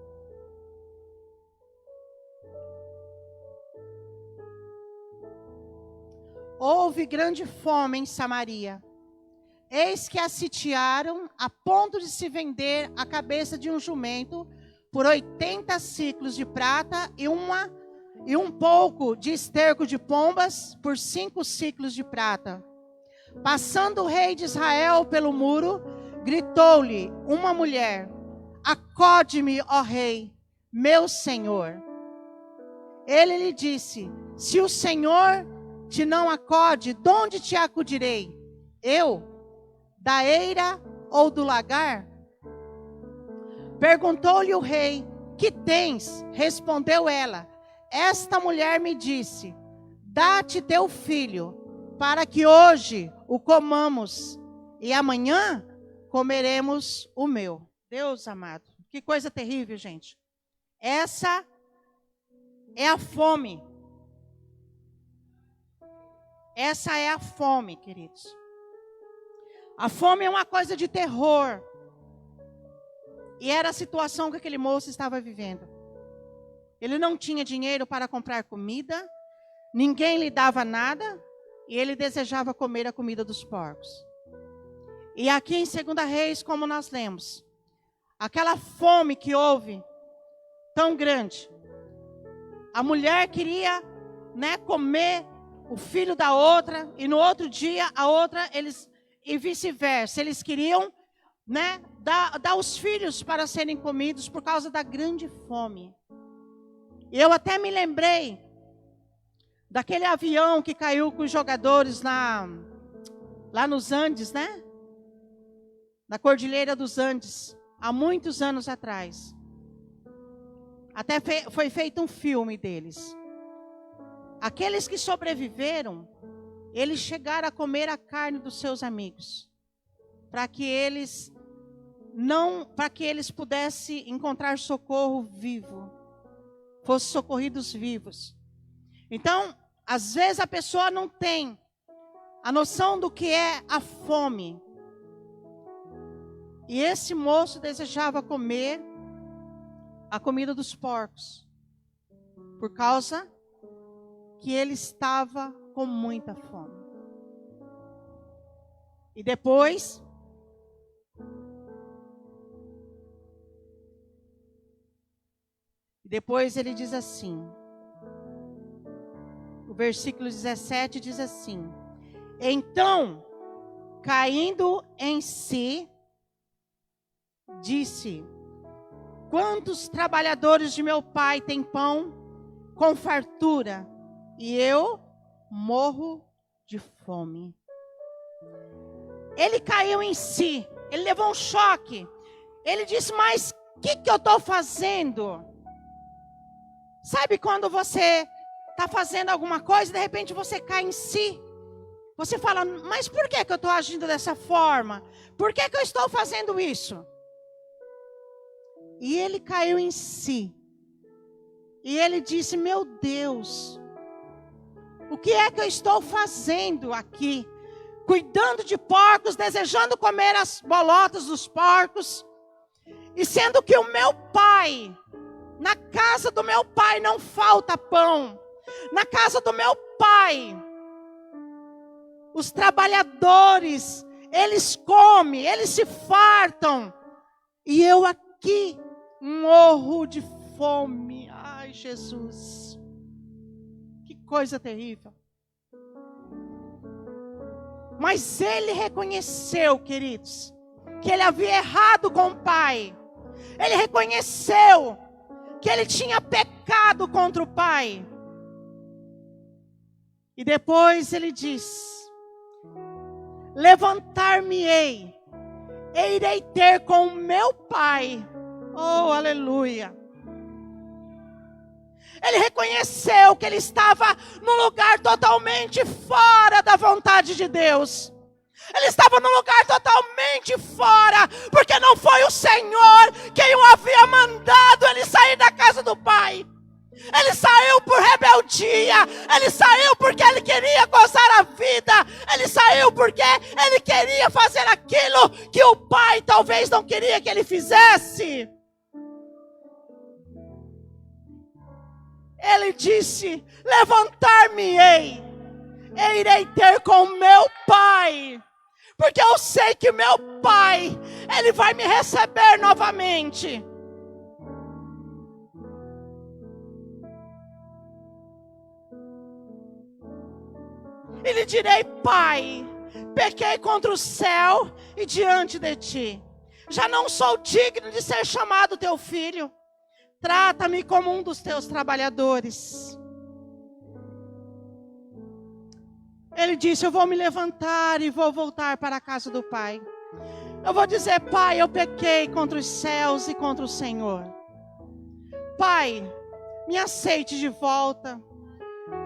Houve grande fome em Samaria. Eis que a sitiaram a ponto de se vender a cabeça de um jumento por 80 ciclos de prata e um pouco de esterco de pombas por 5 ciclos de prata. Passando o rei de Israel pelo muro, gritou-lhe uma mulher: acode-me, ó rei, meu senhor. Ele lhe disse: se o Senhor te não acode, de onde te acudirei? Eu? Da eira ou do lagar? Perguntou-lhe o rei: que tens? Respondeu ela: esta mulher me disse: dá-te teu filho, para que hoje o comamos, e amanhã comeremos o meu. Deus amado, que coisa terrível, gente. Essa é a fome. Essa é a fome, queridos. A fome é uma coisa de terror. E era a situação que aquele moço estava vivendo. Ele não tinha dinheiro para comprar comida, ninguém lhe dava nada, e ele desejava comer a comida dos porcos. E aqui em 2 Reis, como nós lemos, aquela fome que houve, tão grande, a mulher queria, comer o filho da outra, e no outro dia a outra, e vice-versa, eles queriam, dar os filhos para serem comidos por causa da grande fome. E eu até me lembrei daquele avião que caiu com os jogadores lá nos Andes, na Cordilheira dos Andes, há muitos anos atrás. Até foi feito um filme deles. Aqueles que sobreviveram, eles chegaram a comer a carne dos seus amigos, para que eles pudessem encontrar socorro vivo, fossem socorridos vivos. Então, às vezes a pessoa não tem a noção do que é a fome. E esse moço desejava comer a comida dos porcos, por causa que ele estava com muita fome. E depois ele diz assim, o versículo 17 diz assim: então, caindo em si, disse: quantos trabalhadores de meu pai têm pão com fartura, e eu morro de fome. Ele caiu em si, ele levou um choque. Ele disse: mas o que eu estou fazendo? Sabe quando você está fazendo alguma coisa e de repente você cai em si? Você fala: mas por que eu estou agindo dessa forma? Por que eu estou fazendo isso? E ele caiu em si. E ele disse: meu Deus, o que é que eu estou fazendo aqui? Cuidando de porcos, desejando comer as bolotas dos porcos. E sendo que o meu pai, na casa do meu pai não falta pão. Na casa do meu pai, os trabalhadores, eles comem, eles se fartam. E eu aqui morro de fome. Ai, Jesus. Que coisa terrível. Mas ele reconheceu, queridos, que ele havia errado com o pai. Ele reconheceu que ele tinha pecado contra o pai. E depois ele diz: levantar-me-ei, e irei ter com o meu pai. Oh, aleluia. Ele reconheceu que ele estava num lugar totalmente fora da vontade de Deus. Ele estava num lugar totalmente fora, porque não foi o Senhor quem o havia mandado ele sair da casa do pai. Ele saiu por rebeldia, ele saiu porque ele queria gozar a vida, ele saiu porque ele queria fazer aquilo que o pai talvez não queria que ele fizesse. Ele disse: levantar-me-ei, e irei ter com meu pai, porque eu sei que meu pai, ele vai me receber novamente. e lhe direi: Pai, pequei contra o céu e diante de ti. Já não sou digno de ser chamado teu filho. Trata-me como um dos teus trabalhadores. Ele disse: eu vou me levantar e vou voltar para a casa do Pai. Eu vou dizer: Pai, eu pequei contra os céus e contra o Senhor. Pai, me aceite de volta.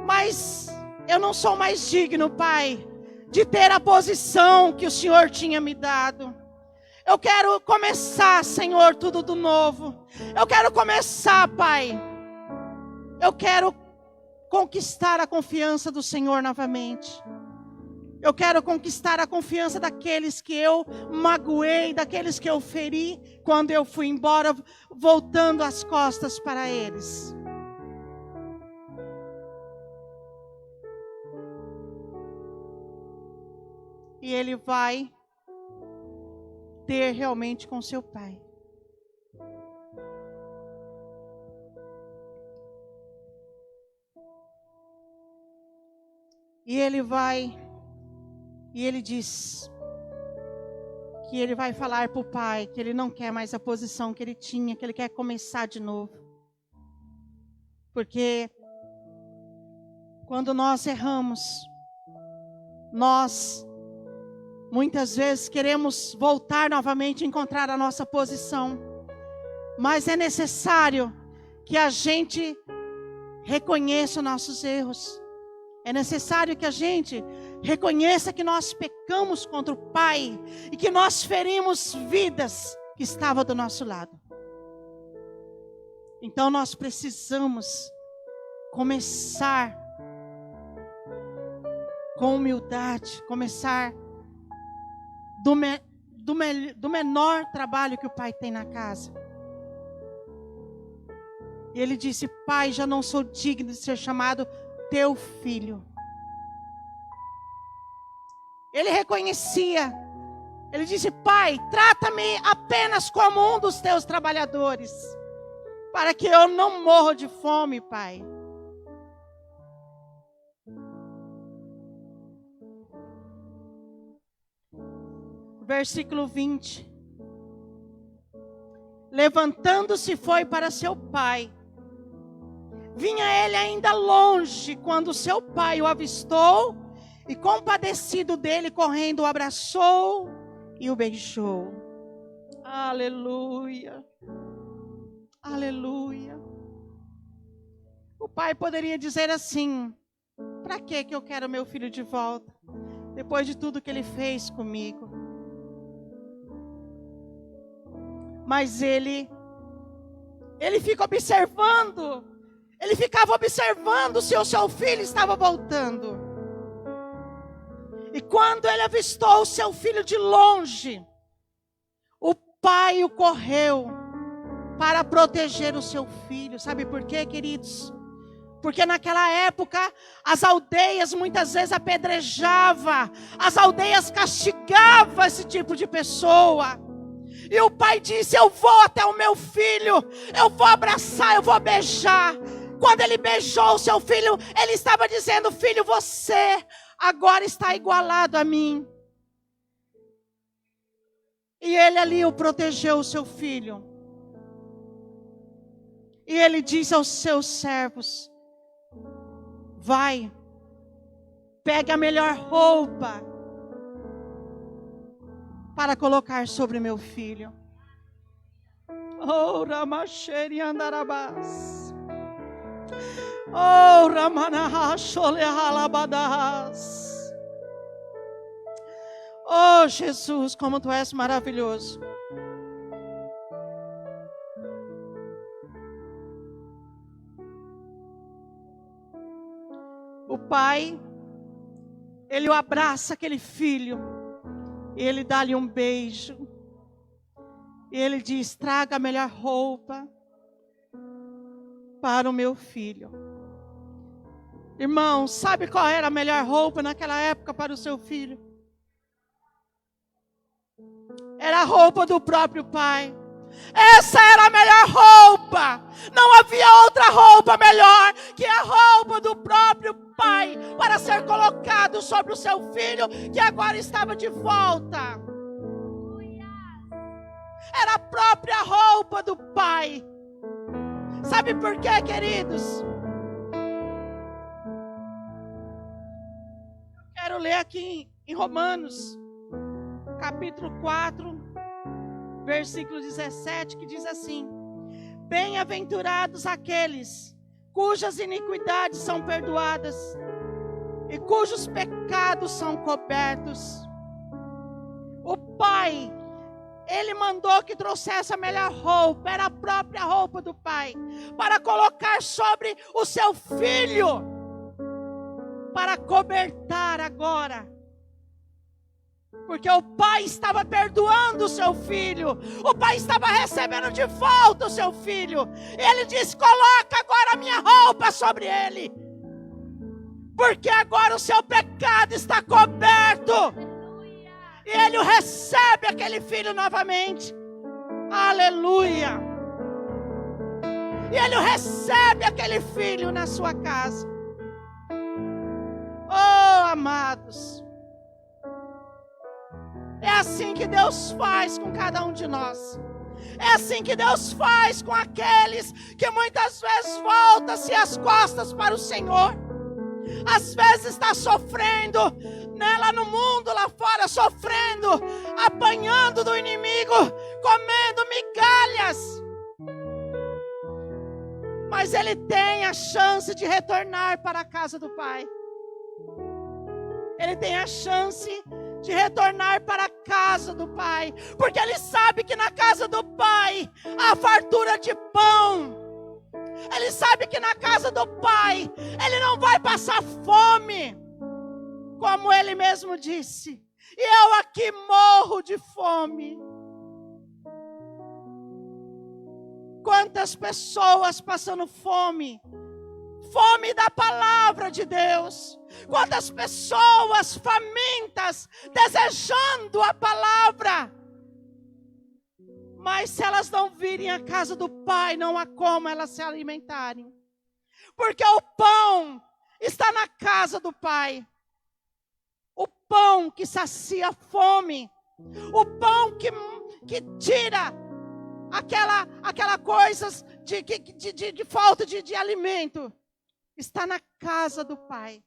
Mas eu não sou mais digno, Pai, de ter a posição que o Senhor tinha me dado. Eu quero começar, Senhor, tudo do novo. Eu quero começar, Pai. Eu quero conquistar a confiança do Senhor novamente. Eu quero conquistar a confiança daqueles que eu magoei, daqueles que eu feri quando eu fui embora, voltando as costas para eles. E ele vai ter realmente com seu pai. E ele vai, e ele diz que ele vai falar para o pai que ele não quer mais a posição que ele tinha, que ele quer começar de novo. Porque quando nós erramos, nós muitas vezes queremos voltar novamente e encontrar a nossa posição. Mas é necessário que a gente reconheça os nossos erros. É necessário que a gente reconheça que nós pecamos contra o Pai e que nós ferimos vidas que estavam do nosso lado. Então nós precisamos começar com humildade, começar do menor trabalho que o pai tem na casa. E ele disse: Pai, já não sou digno de ser chamado teu filho. Ele reconhecia. Ele disse: Pai, trata-me apenas como um dos teus trabalhadores, para que eu não morra de fome, Pai. Versículo 20. Levantando-se foi para seu pai. Vinha ele ainda longe quando seu pai o avistou e, compadecido dele, correndo, o abraçou e o beijou. Aleluia. Aleluia. O pai poderia dizer assim: para que eu quero meu filho de volta, depois de tudo que ele fez comigo? Mas ele fica observando. Ele ficava observando se o seu filho estava voltando. E quando ele avistou o seu filho de longe, o pai o correu para proteger o seu filho. Sabe por quê, queridos? Porque naquela época as aldeias muitas vezes apedrejavam, as aldeias castigavam esse tipo de pessoa. E o pai disse: eu vou até o meu filho, eu vou abraçar, eu vou beijar. Quando ele beijou o seu filho, ele estava dizendo: filho, você agora está igualado a mim. E ele ali o protegeu, o seu filho. E ele disse aos seus servos: vai, pegue a melhor roupa para colocar sobre meu filho. Oh, Ramacheri Andarabás. Oh, Ramanahasholehalabadás. Oh, Jesus, como tu és maravilhoso. O pai, ele o abraça, aquele filho. Ele dá-lhe um beijo. E ele diz: traga a melhor roupa para o meu filho. Irmão, sabe qual era a melhor roupa naquela época para o seu filho? Era a roupa do próprio pai. Essa era a melhor roupa. Não havia outra roupa melhor que a roupa do próprio pai para ser colocado sobre o seu filho, que agora estava de volta. Era a própria roupa do pai. Sabe por quê, queridos? Eu quero ler aqui em Romanos, capítulo 4, versículo 17, que diz assim: bem-aventurados aqueles cujas iniquidades são perdoadas e cujos pecados são cobertos. O Pai, Ele mandou que trouxesse a melhor roupa, era a própria roupa do Pai, para colocar sobre o seu filho, para cobertar agora. Porque o pai estava perdoando o seu filho, o pai estava recebendo de volta o seu filho. Ele disse: coloca agora a minha roupa sobre ele, porque agora o seu pecado está coberto. E ele recebe aquele filho novamente. Aleluia. E ele recebe aquele filho na sua casa. Oh, amados, é assim que Deus faz com cada um de nós. É assim que Deus faz com aqueles que muitas vezes voltam-se as costas para o Senhor. Às vezes está sofrendo, né, lá no mundo, lá fora, sofrendo, apanhando do inimigo, comendo migalhas. Mas ele tem a chance de retornar para a casa do Pai. Ele tem a chance de retornar para a casa do Pai, porque ele sabe que na casa do Pai há fartura de pão. Ele sabe que na casa do Pai ele não vai passar fome, como ele mesmo disse: e eu aqui morro de fome. Quantas pessoas passando fome, fome da palavra de Deus. Quantas pessoas famintas, desejando a palavra. Mas se elas não virem à casa do Pai, não há como elas se alimentarem. Porque o pão está na casa do Pai. O pão que sacia a fome. O pão que tira aquela coisa de falta de alimento. Está na casa do Pai.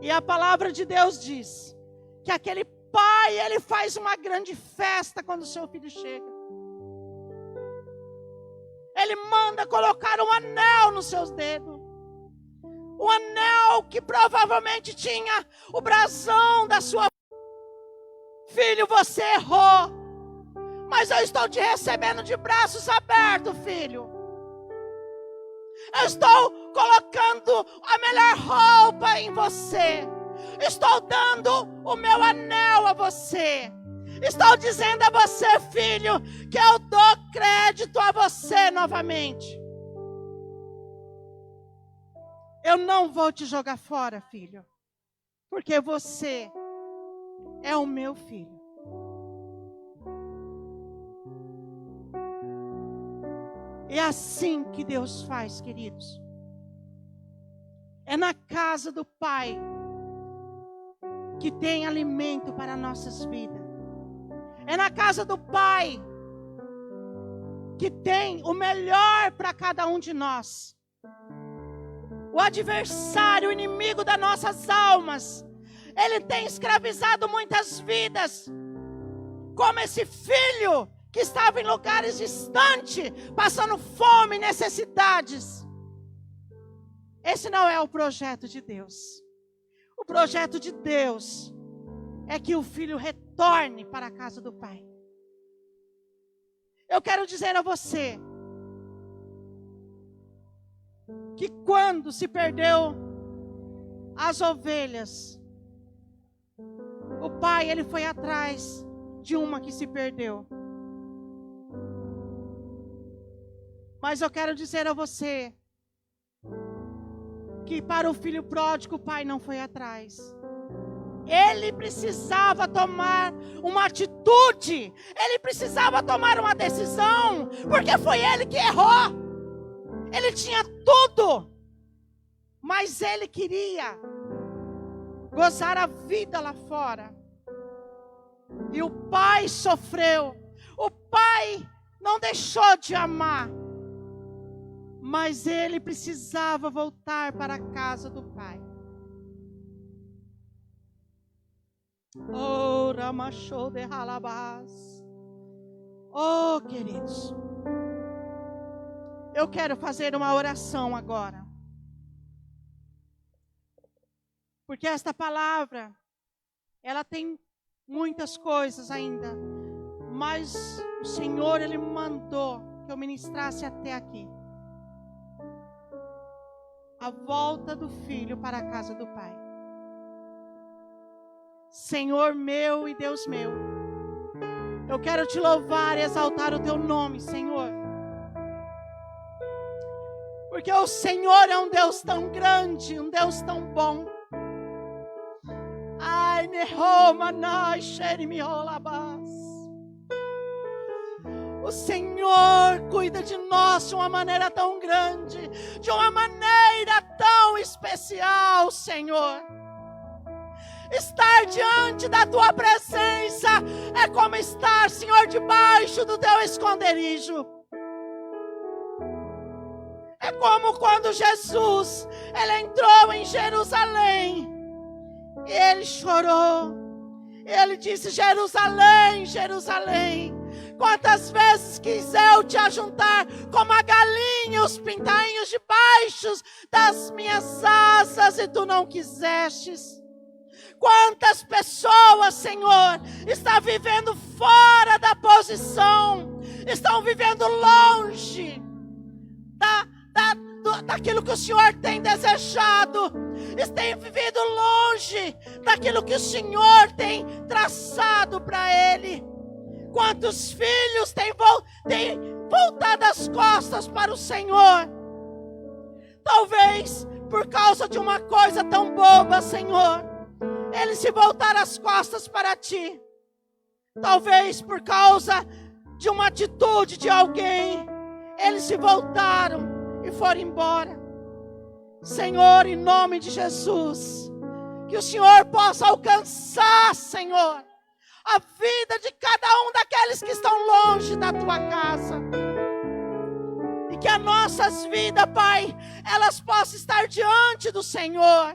E a palavra de Deus diz que aquele pai, ele faz uma grande festa quando o seu filho chega. Ele manda colocar um anel nos seus dedos. Um anel que provavelmente tinha o brasão da sua... Filho, você errou, mas eu estou te recebendo de braços abertos, filho. Eu estou colocando a melhor roupa em você. Estou dando o meu anel a você. Estou dizendo a você, filho, que eu dou crédito a você novamente. Eu não vou te jogar fora, filho, porque você é o meu filho. É assim que Deus faz, queridos. É na casa do Pai que tem alimento para nossas vidas. É na casa do Pai que tem o melhor para cada um de nós. O adversário, o inimigo das nossas almas, ele tem escravizado muitas vidas. Como esse filho que estava em lugares distantes, passando fome e necessidades. Esse não é o projeto de Deus. O projeto de Deus é que o filho retorne para a casa do Pai. Eu quero dizer a você que quando se perdeu as ovelhas, o pai, ele foi atrás de uma que se perdeu. Mas eu quero dizer a você que para o filho pródigo o pai não foi atrás. Ele precisava tomar uma atitude, ele precisava tomar uma decisão, porque foi ele que errou. Ele tinha tudo, mas ele queria gozar a vida lá fora. E o pai sofreu, o pai não deixou de amar, mas ele precisava voltar para a casa do pai. Oh, Ramachou de Halabás. Oh, queridos, eu quero fazer uma oração agora, porque esta palavra, ela tem muitas coisas ainda, mas o Senhor, Ele mandou que eu ministrasse até aqui. A volta do filho para a casa do pai. Senhor meu e Deus meu, eu quero te louvar e exaltar o teu nome, Senhor. Porque o Senhor é um Deus tão grande, um Deus tão bom. Ai, Nehomanai, Sherimiolabás. O Senhor cuida de nós de uma maneira tão grande, de uma maneira tão especial, Senhor. Estar diante da tua presença é como estar, Senhor, debaixo do teu esconderijo. É como quando Jesus, ele entrou em Jerusalém, e ele chorou. Ele disse: Jerusalém, Jerusalém, quantas vezes quis eu te ajuntar como a galinha os pintainhos debaixo das minhas asas, e tu não quisestes. Quantas pessoas, Senhor, estão vivendo fora da posição, estão vivendo longe daquilo que o Senhor tem desejado, têm vivido longe daquilo que o Senhor tem traçado para ele. Quantos filhos têm voltado as costas para o Senhor? Talvez por causa de uma coisa tão boba, Senhor, eles se voltaram as costas para ti. Talvez por causa de uma atitude de alguém, eles se voltaram e foram embora. Senhor, em nome de Jesus, que o Senhor possa alcançar, Senhor, a vida de cada um daqueles que estão longe da tua casa. E que as nossas vidas, Pai, elas possam estar diante do Senhor.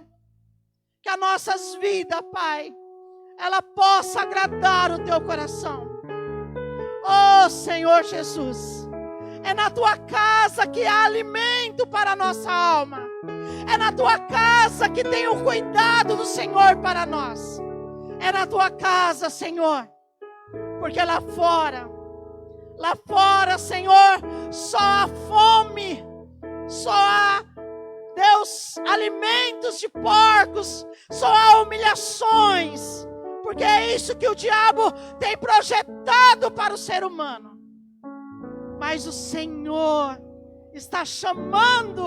Que as nossas vidas, Pai, ela possa agradar o teu coração. Oh, Senhor Jesus, é na tua casa que há alimento para a nossa alma. É na tua casa que tem o cuidado do Senhor para nós. É na tua casa, Senhor, porque lá fora, Senhor, só há fome, só há, Deus, alimentos de porcos, só há humilhações, porque é isso que o diabo tem projetado para o ser humano. Mas o Senhor está chamando,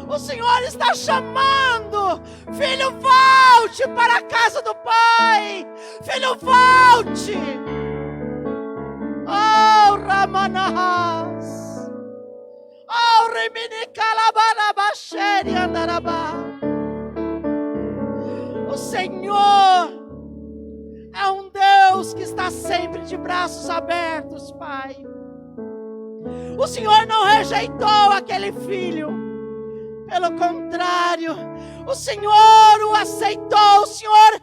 o Senhor está chamando: filho, volte para a casa do Pai, filho, volte. Oh, Ramanahas, oh, Reminikalabarabaxeri andarabá. O Senhor é um Deus que está sempre de braços abertos, Pai. O Senhor não rejeitou aquele filho, pelo contrário, o Senhor o aceitou, o Senhor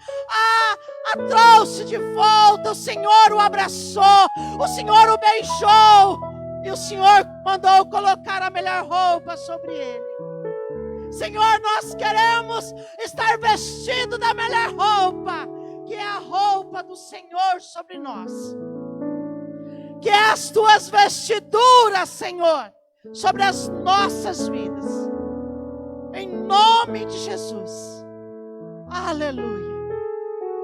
a trouxe de volta, o Senhor o abraçou, o Senhor o beijou, e o Senhor mandou colocar a melhor roupa sobre ele. Senhor, nós queremos estar vestidos da melhor roupa, que é a roupa do Senhor sobre nós. Que é as tuas vestiduras, Senhor, sobre as nossas vidas. Em nome de Jesus. Aleluia.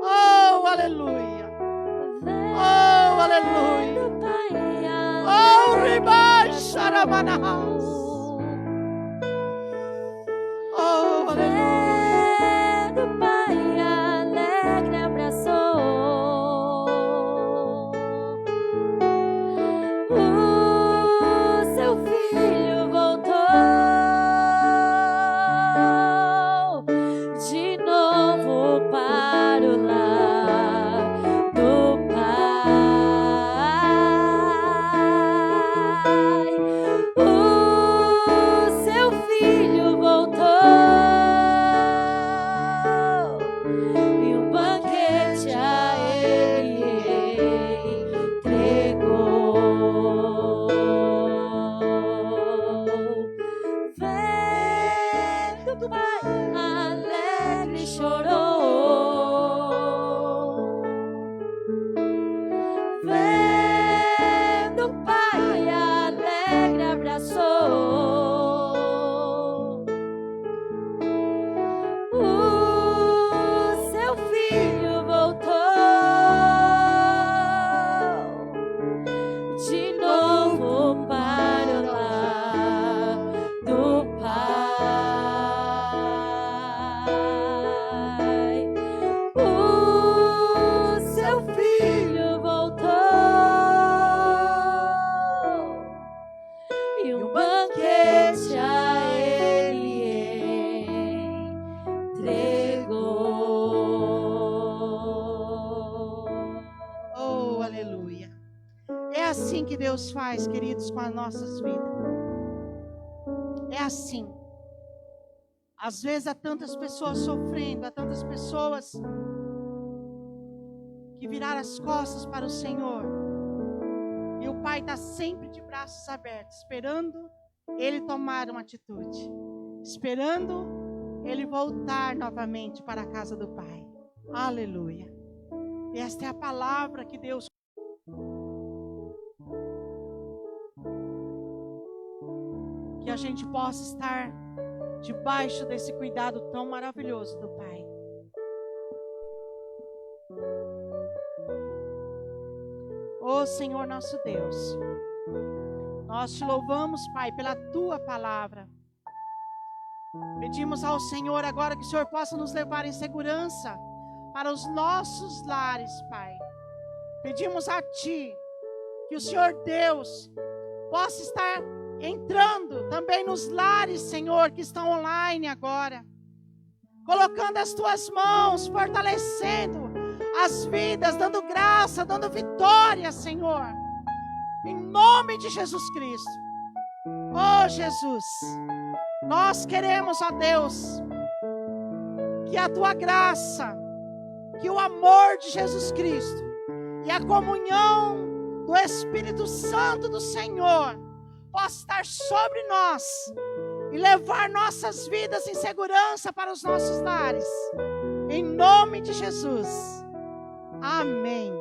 Oh, aleluia. Oh, aleluia. Oh, ribai sharamanahas. Oh, aleluia. É assim que Deus faz, queridos, com as nossas vidas. É assim. Às vezes há tantas pessoas sofrendo, há tantas pessoas que viraram as costas para o Senhor. E o Pai está sempre de braços abertos, esperando Ele tomar uma atitude. Esperando Ele voltar novamente para a casa do Pai. Aleluia. E esta é a palavra que Deus... Que a gente possa estar debaixo desse cuidado tão maravilhoso do Pai. Ô Senhor nosso Deus, nós te louvamos, Pai, pela Tua palavra. Pedimos ao Senhor agora que o Senhor possa nos levar em segurança para os nossos lares, Pai. Pedimos a Ti que o Senhor Deus possa estar entrando também nos lares, Senhor, que estão online agora, colocando as Tuas mãos, fortalecendo as vidas, dando graça, dando vitória, Senhor, em nome de Jesus Cristo. Oh Jesus, nós queremos, ó Deus, que a Tua graça, que o amor de Jesus Cristo e a comunhão do Espírito Santo do Senhor possa estar sobre nós e levar nossas vidas em segurança para os nossos lares. Em nome de Jesus. Amém.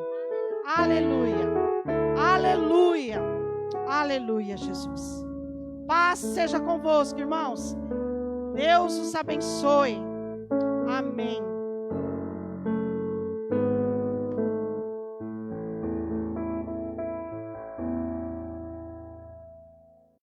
Aleluia. Aleluia. Aleluia, Jesus. Paz seja convosco, irmãos. Deus os abençoe. Amém.